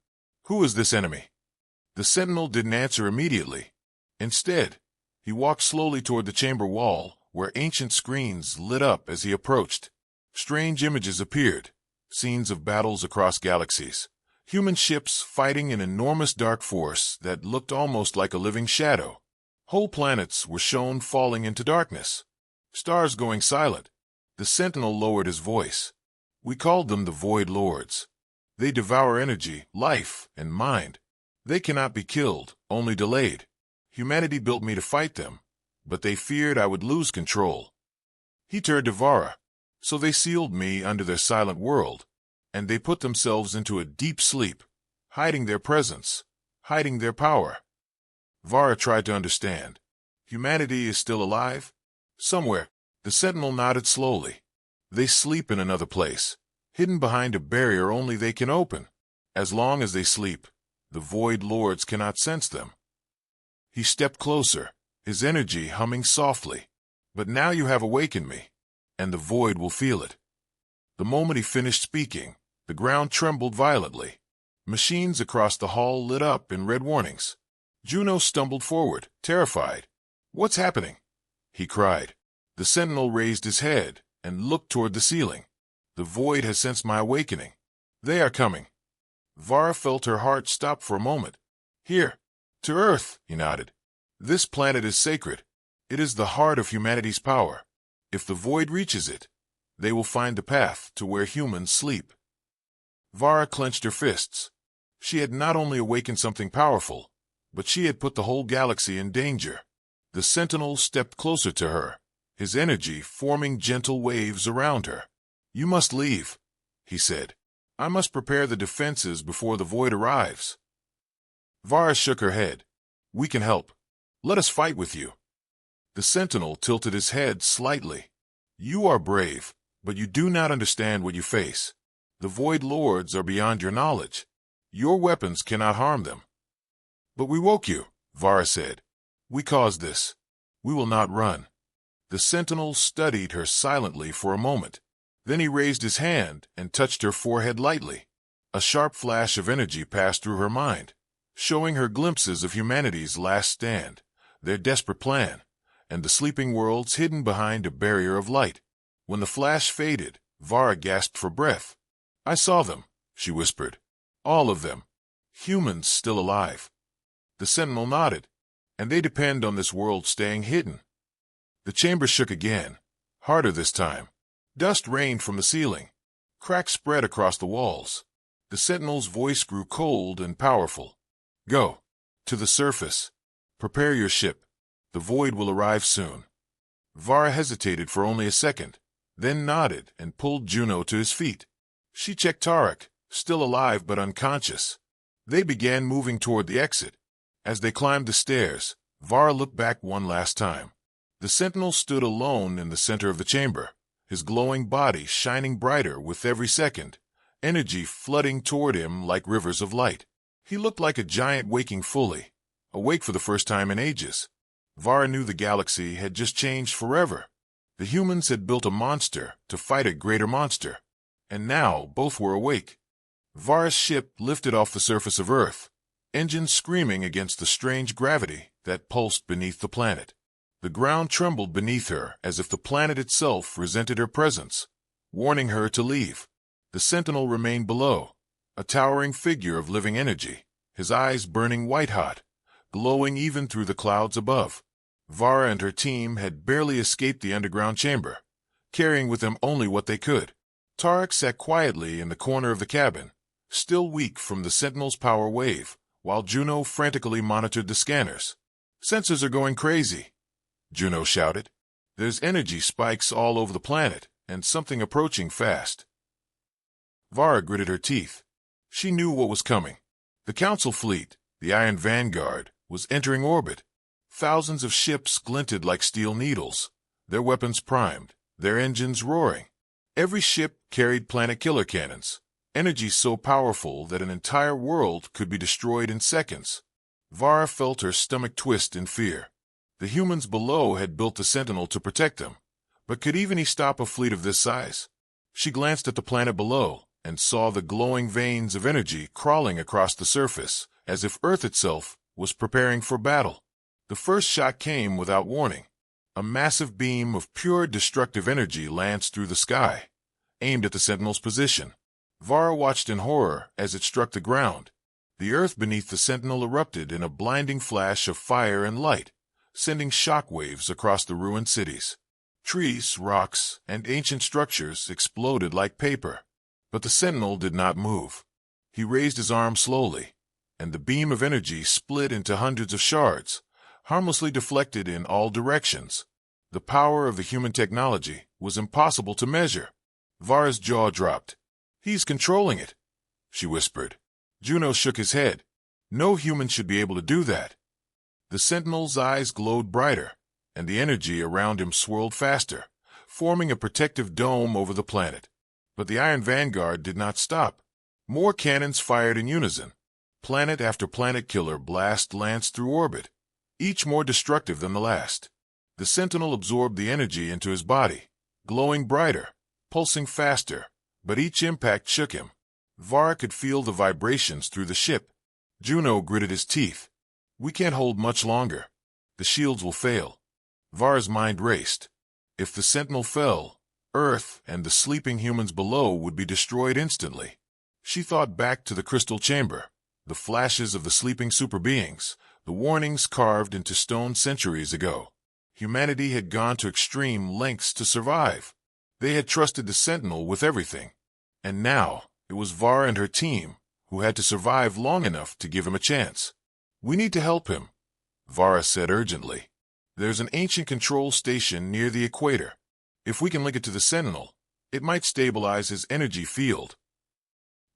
Who is this enemy? The sentinel didn't answer immediately. Instead, he walked slowly toward the chamber wall, where ancient screens lit up as he approached. Strange images appeared, scenes of battles across galaxies. Human ships fighting an enormous dark force that looked almost like a living shadow. Whole planets were shown falling into darkness. Stars going silent. The sentinel lowered his voice. We called them the Void Lords. They devour energy, life, and mind. They cannot be killed, only delayed. Humanity built me to fight them, but they feared I would lose control. He turned to Vara. So they sealed me under their silent world, and they put themselves into a deep sleep, hiding their presence, hiding their power. Vara tried to understand. Humanity is still alive? Somewhere. The sentinel nodded slowly. They sleep in another place, hidden behind a barrier only they can open. As long as they sleep, the Void Lords cannot sense them. He stepped closer, his energy humming softly. But now you have awakened me, and the Void will feel it. The moment he finished speaking, the ground trembled violently. Machines across the hall lit up in red warnings. Juno stumbled forward, terrified. What's happening? He cried. The sentinel raised his head and looked toward the ceiling. The Void has sensed my awakening. They are coming. Vara felt her heart stop for a moment. Here. To Earth, he nodded. This planet is sacred. It is the heart of humanity's power. If the Void reaches it, they will find the path to where humans sleep. Vara clenched her fists. She had not only awakened something powerful, but she had put the whole galaxy in danger. The sentinel stepped closer to her, his energy forming gentle waves around her. You must leave, he said. I must prepare the defenses before the Void arrives. Vara shook her head. We can help. Let us fight with you. The sentinel tilted his head slightly. You are brave, but you do not understand what you face. The Void Lords are beyond your knowledge. Your weapons cannot harm them. But we woke you, Vara said. We caused this. We will not run. The sentinel studied her silently for a moment. Then he raised his hand and touched her forehead lightly. A sharp flash of energy passed through her mind, showing her glimpses of humanity's last stand, their desperate plan, and the sleeping worlds hidden behind a barrier of light. When the flash faded, Vara gasped for breath. I saw them, she whispered. All of them. Humans still alive. The sentinel nodded. And they depend on this world staying hidden. The chamber shook again, harder this time. Dust rained from the ceiling. Cracks spread across the walls. The sentinel's voice grew cold and powerful. Go. To the surface. Prepare your ship. The Void will arrive soon. Vara hesitated for only a second, then nodded and pulled Juno to his feet. She checked Tarek, still alive but unconscious. They began moving toward the exit. As they climbed the stairs, Vara looked back one last time. The sentinel stood alone in the center of the chamber, his glowing body shining brighter with every second, energy flooding toward him like rivers of light. He looked like a giant waking fully, awake for the first time in ages. Vara knew the galaxy had just changed forever. The humans had built a monster to fight a greater monster, and now both were awake. Vara's ship lifted off the surface of Earth, engines screaming against the strange gravity that pulsed beneath the planet. The ground trembled beneath her as if the planet itself resented her presence, warning her to leave. The sentinel remained below, a towering figure of living energy, his eyes burning white-hot, glowing even through the clouds above. Vara and her team had barely escaped the underground chamber, carrying with them only what they could. Tarek sat quietly in the corner of the cabin, still weak from the sentinel's power wave, while Juno frantically monitored the scanners. "Sensors are going crazy," Juno shouted. "There's energy spikes all over the planet, and something approaching fast." Vara gritted her teeth. She knew what was coming. The Council fleet, the Iron Vanguard, was entering orbit. Thousands of ships glinted like steel needles, their weapons primed, their engines roaring. Every ship carried planet killer cannons, energy so powerful that an entire world could be destroyed in seconds. Vara felt her stomach twist in fear. The humans below had built the Sentinel to protect them, but could even he stop a fleet of this size? She glanced at the planet below and saw the glowing veins of energy crawling across the surface, as if Earth itself was preparing for battle. The first shot came without warning. A massive beam of pure destructive energy lanced through the sky, aimed at the Sentinel's position. Vara watched in horror as it struck the ground. The earth beneath the Sentinel erupted in a blinding flash of fire and light, sending shock waves across the ruined cities. Trees, rocks, and ancient structures exploded like paper. But the Sentinel did not move. He raised his arm slowly, and the beam of energy split into hundreds of shards, harmlessly deflected in all directions. The power of the human technology was impossible to measure. Vara's jaw dropped. "He's controlling it," she whispered. Juno shook his head. "No human should be able to do that." The Sentinel's eyes glowed brighter, and the energy around him swirled faster, forming a protective dome over the planet. But the Iron Vanguard did not stop. More cannons fired in unison. Planet after planet killer blast lanced through orbit, each more destructive than the last. The Sentinel absorbed the energy into his body, glowing brighter, pulsing faster, but each impact shook him. Vara could feel the vibrations through the ship. Juno gritted his teeth. "We can't hold much longer. The shields will fail." Vara's mind raced. If the Sentinel fell, Earth and the sleeping humans below would be destroyed instantly. She thought back to the crystal chamber, the flashes of the sleeping super beings, the warnings carved into stone centuries ago. Humanity had gone to extreme lengths to survive. They had trusted the Sentinel with everything. And now, it was Vara and her team who had to survive long enough to give him a chance. "We need to help him," Vara said urgently. "There's an ancient control station near the equator. If we can link it to the Sentinel, it might stabilize his energy field."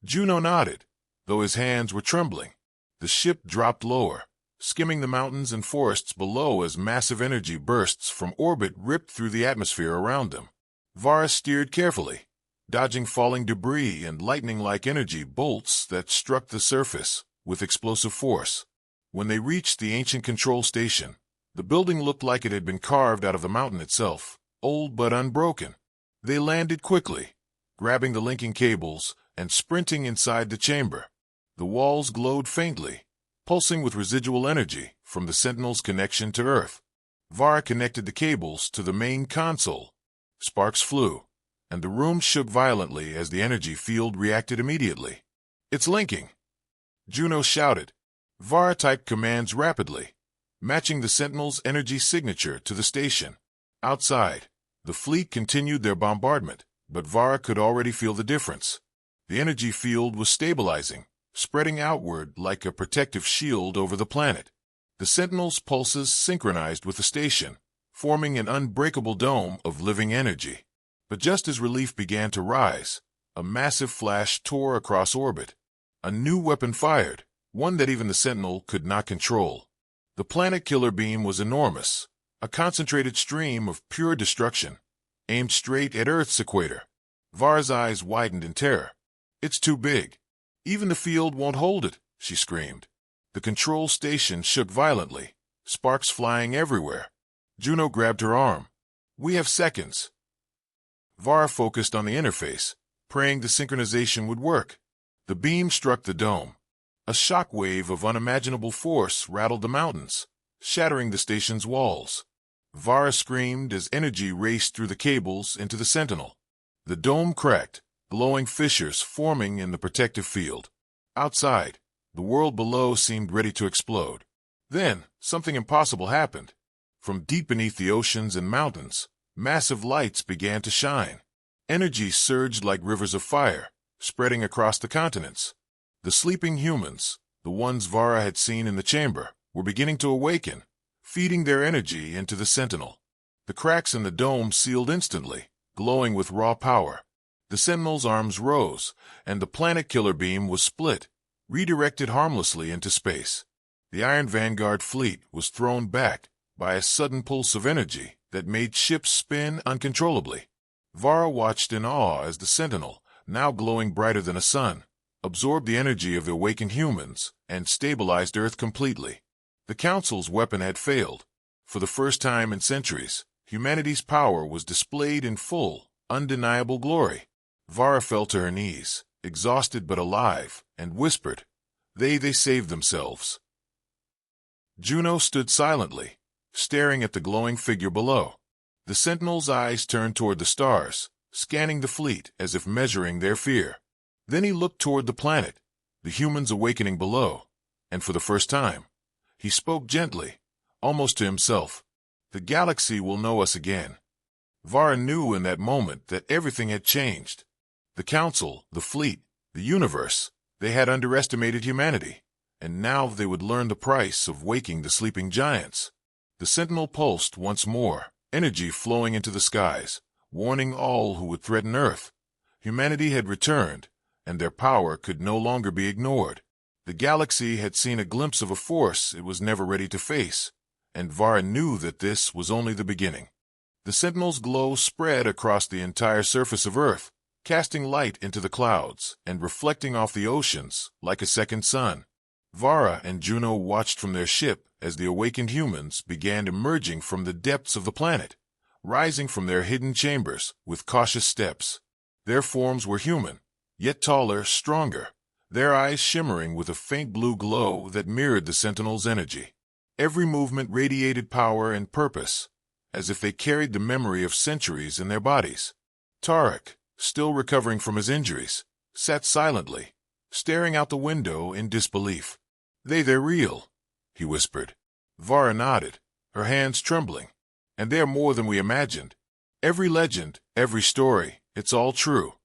Juno nodded, though his hands were trembling. The ship dropped lower, skimming the mountains and forests below as massive energy bursts from orbit ripped through the atmosphere around them. Vara steered carefully, dodging falling debris and lightning-like energy bolts that struck the surface with explosive force. When they reached the ancient control station, the building looked like it had been carved out of the mountain itself, old but unbroken. They landed quickly, grabbing the linking cables and sprinting inside the chamber. The walls glowed faintly, pulsing with residual energy from the Sentinel's connection to Earth. Vara connected the cables to the main console. Sparks flew, and the room shook violently as the energy field reacted immediately. "It's linking!" Juno shouted. Vara typed commands rapidly, matching the Sentinel's energy signature to the station. Outside, the fleet continued their bombardment, but Vara could already feel the difference. The energy field was stabilizing, spreading outward like a protective shield over the planet. The Sentinel's pulses synchronized with the station, forming an unbreakable dome of living energy. But just as relief began to rise, a massive flash tore across orbit. A new weapon fired, one that even the Sentinel could not control. The planet killer beam was enormous, a concentrated stream of pure destruction, aimed straight at Earth's equator. Vara's eyes widened in terror. "It's too big. Even the field won't hold it," she screamed. The control station shook violently, sparks flying everywhere. Juno grabbed her arm. "We have seconds." Vara focused on the interface, praying the synchronization would work. The beam struck the dome. A shock wave of unimaginable force rattled the mountains, shattering the station's walls. Vara screamed as energy raced through the cables into the Sentinel. The dome cracked, glowing fissures forming in the protective field. Outside, the world below seemed ready to explode. Then, something impossible happened. From deep beneath the oceans and mountains, massive lights began to shine. Energy surged like rivers of fire, spreading across the continents. The sleeping humans, the ones Vara had seen in the chamber, were beginning to awaken, feeding their energy into the Sentinel. The cracks in the dome sealed instantly, glowing with raw power. The Sentinel's arms rose, and the planet killer beam was split, redirected harmlessly into space. The Iron Vanguard fleet was thrown back by a sudden pulse of energy that made ships spin uncontrollably. Vara watched in awe as the Sentinel, now glowing brighter than a sun, absorbed the energy of the awakened humans and stabilized Earth completely. The Council's weapon had failed. For the first time in centuries, humanity's power was displayed in full, undeniable glory. Vara fell to her knees, exhausted but alive, and whispered, They saved themselves." Juno stood silently, staring at the glowing figure below. The Sentinel's eyes turned toward the stars, scanning the fleet as if measuring their fear. Then he looked toward the planet, the humans awakening below, and for the first time, he spoke gently, almost to himself. "The galaxy will know us again." Vara knew in that moment that everything had changed. The Council, the fleet, the universe, they had underestimated humanity, and now they would learn the price of waking the sleeping giants. The Sentinel pulsed once more, energy flowing into the skies, warning all who would threaten Earth. Humanity had returned, and their power could no longer be ignored. The galaxy had seen a glimpse of a force it was never ready to face, and Vara knew that this was only the beginning. The Sentinel's glow spread across the entire surface of Earth, casting light into the clouds and reflecting off the oceans like a second sun. Vara and Juno watched from their ship as the awakened humans began emerging from the depths of the planet, rising from their hidden chambers with cautious steps. Their forms were human, yet taller, stronger, their eyes shimmering with a faint blue glow that mirrored the Sentinel's energy. Every movement radiated power and purpose, as if they carried the memory of centuries in their bodies. Tarek, still recovering from his injuries, sat silently, staring out the window in disbelief. They're real," he whispered. Vara nodded, her hands trembling. "And they're more than we imagined. Every legend, every story, it's all true."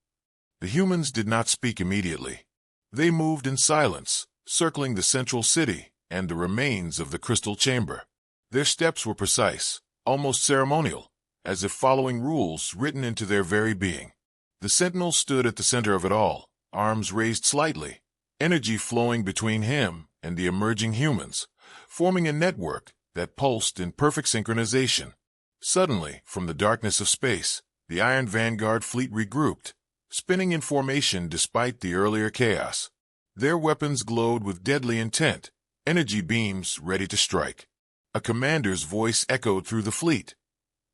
The humans did not speak immediately. They moved in silence, circling the central city and the remains of the crystal chamber. Their steps were precise, almost ceremonial, as if following rules written into their very being. The Sentinel stood at the center of it all, arms raised slightly, energy flowing between him and the emerging humans, forming a network that pulsed in perfect synchronization. Suddenly, from the darkness of space, the Iron Vanguard fleet regrouped, spinning in formation despite the earlier chaos. Their weapons glowed with deadly intent, energy beams ready to strike. A commander's voice echoed through the fleet.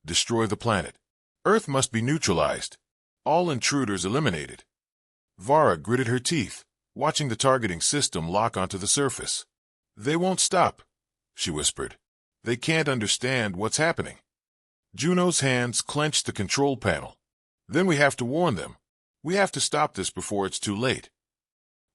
"Destroy the planet. Earth must be neutralized. All intruders eliminated." Vara gritted her teeth, watching the targeting system lock onto the surface. "They won't stop," she whispered. "They can't understand what's happening." Juno's hands clenched the control panel. "Then we have to warn them. We have to stop this before it's too late."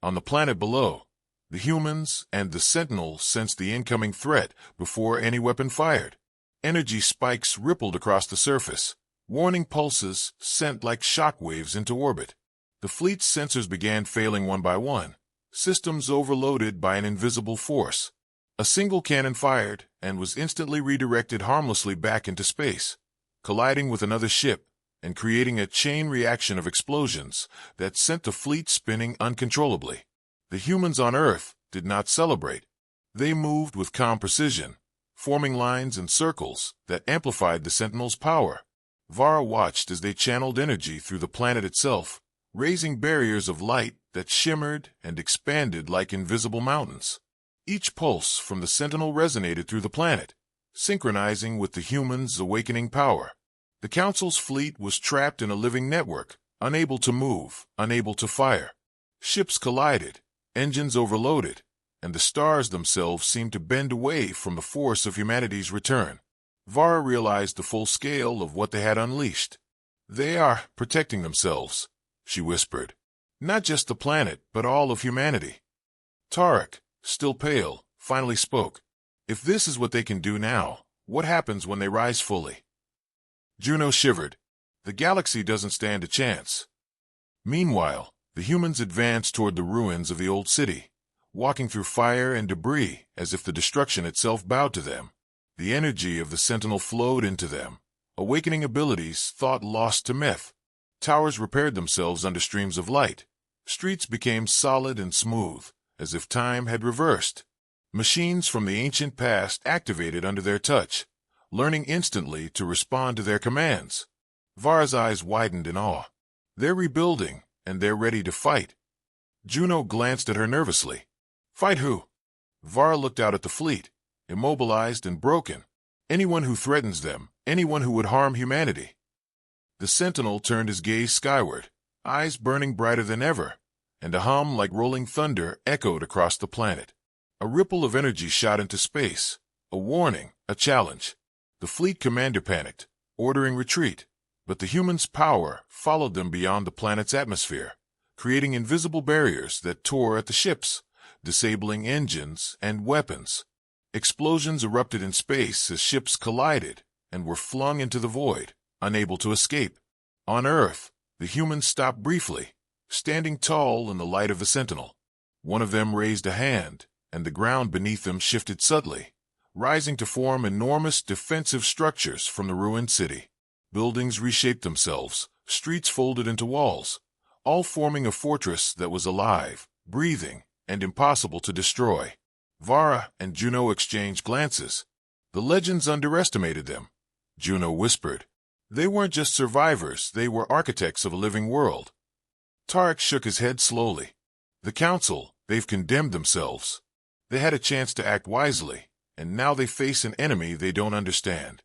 On the planet below, the humans and the Sentinel sensed the incoming threat before any weapon fired. Energy spikes rippled across the surface, warning pulses sent like shock waves into orbit. The fleet's sensors began failing one by one, systems overloaded by an invisible force. A single cannon fired and was instantly redirected harmlessly back into space, colliding with another ship and creating a chain reaction of explosions that sent the fleet spinning uncontrollably. The humans on Earth did not celebrate. They moved with calm precision, forming lines and circles that amplified the Sentinel's power. Vara watched as they channeled energy through the planet itself, raising barriers of light that shimmered and expanded like invisible mountains. Each pulse from the Sentinel resonated through the planet, synchronizing with the humans' awakening power. The Council's fleet was trapped in a living network, unable to move, unable to fire. Ships collided, engines overloaded, and the stars themselves seemed to bend away from the force of humanity's return. Vara realized the full scale of what they had unleashed. "They are protecting themselves," she whispered. "Not just the planet, but all of humanity." Tarek, still pale, finally spoke. "If this is what they can do now, what happens when they rise fully?" Juno shivered. "The galaxy doesn't stand a chance." Meanwhile, the humans advanced toward the ruins of the old city, walking through fire and debris as if the destruction itself bowed to them. The energy of the Sentinel flowed into them, awakening abilities thought lost to myth. Towers repaired themselves under streams of light. Streets became solid and smooth, as if time had reversed. Machines from the ancient past activated under their touch, learning instantly to respond to their commands. Vara's eyes widened in awe. They're rebuilding, and they're ready to fight. Juno glanced at her nervously. "Fight who?" Vara looked out at the fleet, immobilized and broken. "Anyone who threatens them, anyone who would harm humanity." The Sentinel turned his gaze skyward, eyes burning brighter than ever, and a hum like rolling thunder echoed across the planet. A ripple of energy shot into space, a warning, a challenge. The fleet commander panicked, ordering retreat, but the humans' power followed them beyond the planet's atmosphere, creating invisible barriers that tore at the ships, disabling engines and weapons. Explosions erupted in space as ships collided and were flung into the void, unable to escape. On Earth, the humans stopped briefly, standing tall in the light of the Sentinel. One of them raised a hand, and the ground beneath them shifted subtly, rising to form enormous defensive structures from the ruined city. Buildings reshaped themselves, streets folded into walls, all forming a fortress that was alive, breathing, and impossible to destroy. Vara and Juno exchanged glances. "The legends underestimated them," Juno whispered. "They weren't just survivors, they were architects of a living world." Tarek shook his head slowly. "The Council, they've condemned themselves. They had a chance to act wisely, and now they face an enemy they don't understand."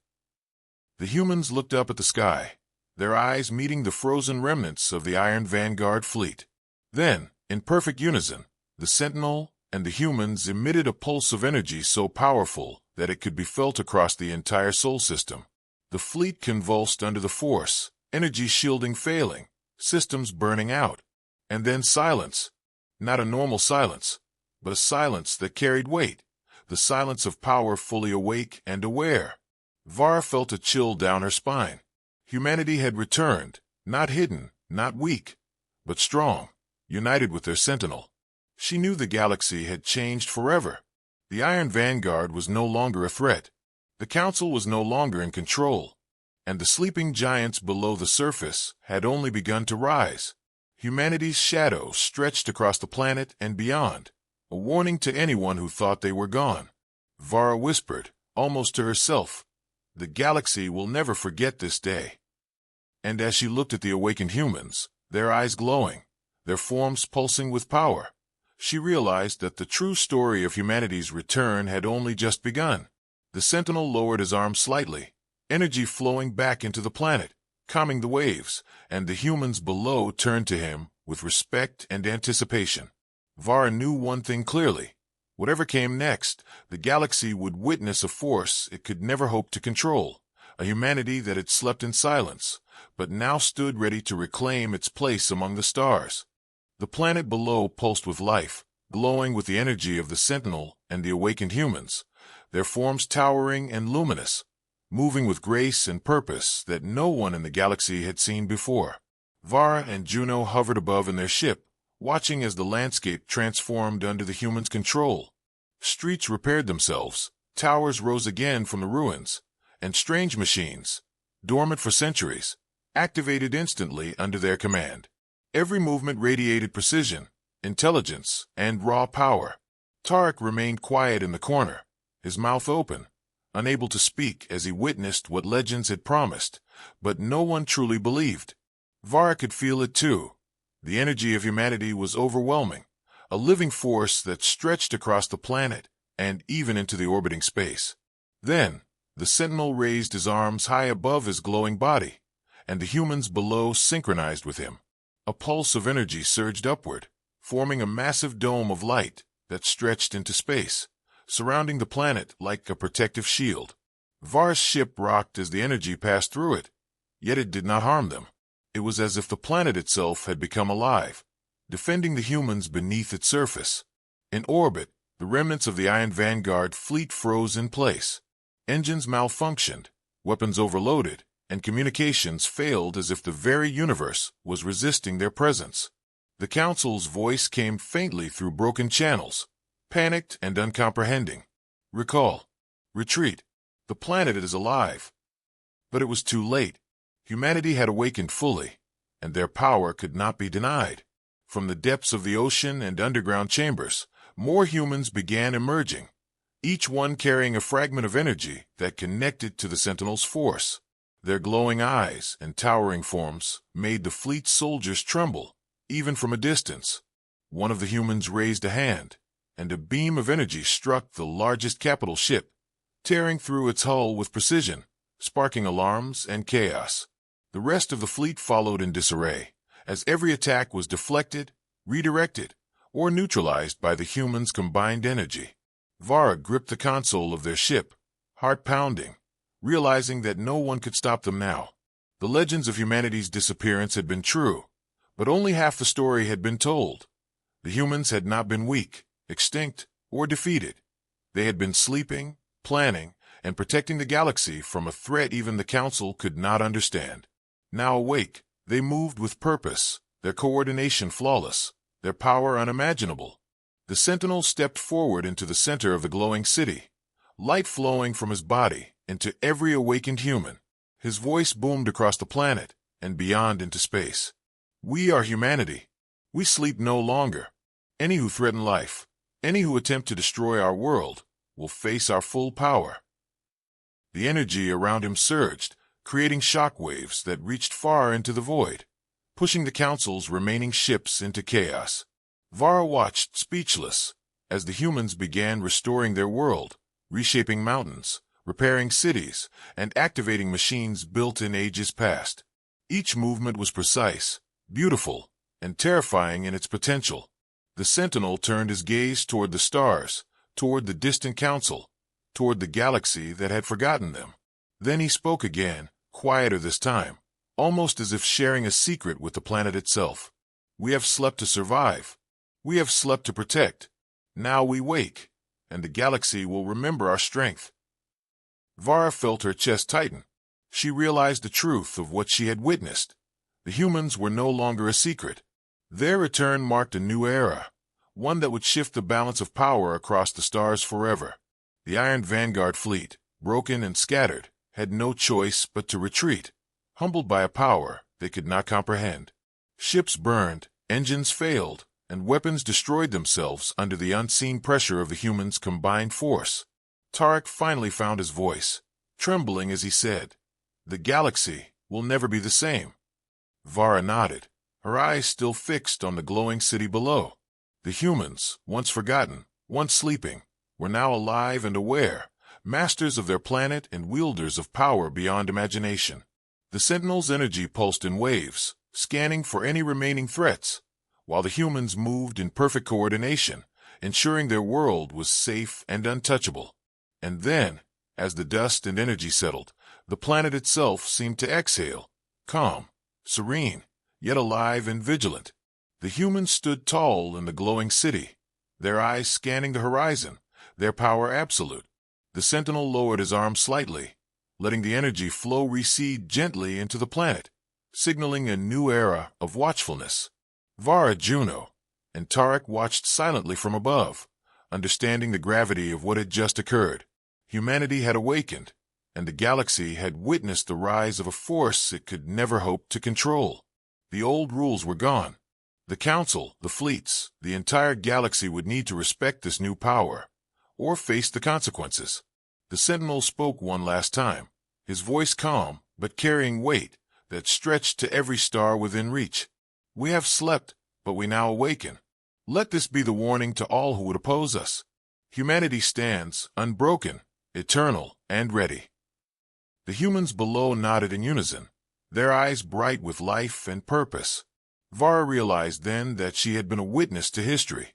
The humans looked up at the sky, their eyes meeting the frozen remnants of the Iron Vanguard fleet. Then, in perfect unison, the Sentinel and the humans emitted a pulse of energy so powerful that it could be felt across the entire Sol system. The fleet convulsed under the force, energy shielding failing, systems burning out. And then silence. Not a normal silence, but a silence that carried weight, the silence of power fully awake and aware. Vara felt a chill down her spine. Humanity had returned, not hidden, not weak, but strong, united with their Sentinel. She knew the galaxy had changed forever. The Iron Vanguard was no longer a threat. The Council was no longer in control. And the sleeping giants below the surface had only begun to rise. Humanity's shadow stretched across the planet and beyond, a warning to anyone who thought they were gone. Vara whispered, almost to herself, "The galaxy will never forget this day." And as she looked at the awakened humans, their eyes glowing, their forms pulsing with power, she realized that the true story of humanity's return had only just begun. The Sentinel lowered his arm slightly, energy flowing back into the planet, calming the waves, and the humans below turned to him with respect and anticipation. Vara knew one thing clearly. Whatever came next, the galaxy would witness a force it could never hope to control, a humanity that had slept in silence, but now stood ready to reclaim its place among the stars. The planet below pulsed with life, glowing with the energy of the Sentinel and the awakened humans, their forms towering and luminous, moving with grace and purpose that no one in the galaxy had seen before. Vara and Juno hovered above in their ship, watching as the landscape transformed under the humans' control. Streets repaired themselves, towers rose again from the ruins, and strange machines, dormant for centuries, activated instantly under their command. Every movement radiated precision, intelligence, and raw power. Tarek remained quiet in the corner, his mouth open, unable to speak as he witnessed what legends had promised, but no one truly believed. Vara could feel it too. The energy of humanity was overwhelming, a living force that stretched across the planet and even into the orbiting space. Then, the Sentinel raised his arms high above his glowing body, and the humans below synchronized with him. A pulse of energy surged upward, forming a massive dome of light that stretched into space, surrounding the planet like a protective shield. Var's ship rocked as the energy passed through it, yet it did not harm them. It was as if the planet itself had become alive, defending the humans beneath its surface. In orbit, the remnants of the Iron Vanguard fleet froze in place. Engines malfunctioned, weapons overloaded, and communications failed as if the very universe was resisting their presence. The Council's voice came faintly through broken channels, panicked and uncomprehending. Recall. Retreat. The planet is alive. But it was too late. Humanity had awakened fully, and their power could not be denied. From the depths of the ocean and underground chambers, more humans began emerging, each one carrying a fragment of energy that connected to the Sentinel's force. Their glowing eyes and towering forms made the fleet's soldiers tremble, even from a distance. One of the humans raised a hand, and a beam of energy struck the largest capital ship, tearing through its hull with precision, sparking alarms and chaos. The rest of the fleet followed in disarray, as every attack was deflected, redirected, or neutralized by the humans' combined energy. Var gripped the console of their ship, heart pounding, realizing that no one could stop them now. The legends of humanity's disappearance had been true, but only half the story had been told. The humans had not been weak, extinct, or defeated. They had been sleeping, planning, and protecting the galaxy from a threat even the Council could not understand. Now awake, they moved with purpose, their coordination flawless, their power unimaginable. The Sentinel stepped forward into the center of the glowing city, light flowing from his body into every awakened human. His voice boomed across the planet and beyond into space. We are humanity. We sleep no longer. Any who threaten life, any who attempt to destroy our world, will face our full power. The energy around him surged, creating shock waves that reached far into the void, pushing the Council's remaining ships into chaos. Var watched speechless as the humans began restoring their world, reshaping mountains, repairing cities, and activating machines built in ages past. Each movement was precise, beautiful, and terrifying in its potential. The Sentinel turned his gaze toward the stars, toward the distant Council, toward the galaxy that had forgotten them. Then he spoke again, quieter this time, almost as if sharing a secret with the planet itself. We have slept to survive. We have slept to protect. Now we wake, and the galaxy will remember our strength. Vara felt her chest tighten. She realized the truth of what she had witnessed. The humans were no longer a secret. Their return marked a new era, one that would shift the balance of power across the stars forever. The Iron Vanguard fleet, broken and scattered, had no choice but to retreat, humbled by a power they could not comprehend. Ships burned, engines failed, and weapons destroyed themselves under the unseen pressure of the humans' combined force. Tarek finally found his voice, trembling as he said, "The galaxy will never be the same." Vara nodded, her eyes still fixed on the glowing city below. The humans, once forgotten, once sleeping, were now alive and aware, masters of their planet and wielders of power beyond imagination. The Sentinel's energy pulsed in waves, scanning for any remaining threats, while the humans moved in perfect coordination, ensuring their world was safe and untouchable. And then, as the dust and energy settled, the planet itself seemed to exhale, calm, serene, yet alive and vigilant. The humans stood tall in the glowing city, their eyes scanning the horizon, their power absolute. The Sentinel lowered his arm slightly, letting the energy flow recede gently into the planet, signaling a new era of watchfulness. Vara Juno and Tarek watched silently from above, understanding the gravity of what had just occurred. Humanity had awakened, and the galaxy had witnessed the rise of a force it could never hope to control. The old rules were gone. The Council, the fleets, the entire galaxy would need to respect this new power, or face the consequences. The Sentinel spoke one last time, his voice calm but carrying weight that stretched to every star within reach. We have slept, but we now awaken. Let this be the warning to all who would oppose us. Humanity stands, unbroken, eternal, and ready. The humans below nodded in unison, their eyes bright with life and purpose. Vara realized then that she had been a witness to history,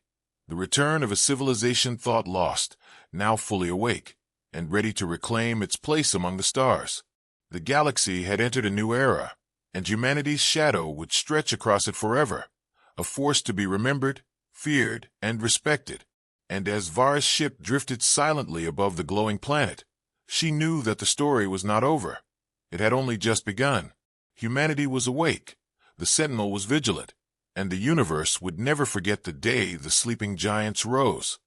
the return of a civilization thought lost, now fully awake, and ready to reclaim its place among the stars. The galaxy had entered a new era, and humanity's shadow would stretch across it forever, a force to be remembered, feared, and respected. And as Vara's ship drifted silently above the glowing planet, she knew that the story was not over. It had only just begun. Humanity was awake, the Sentinel was vigilant, and the universe would never forget the day the sleeping giants rose.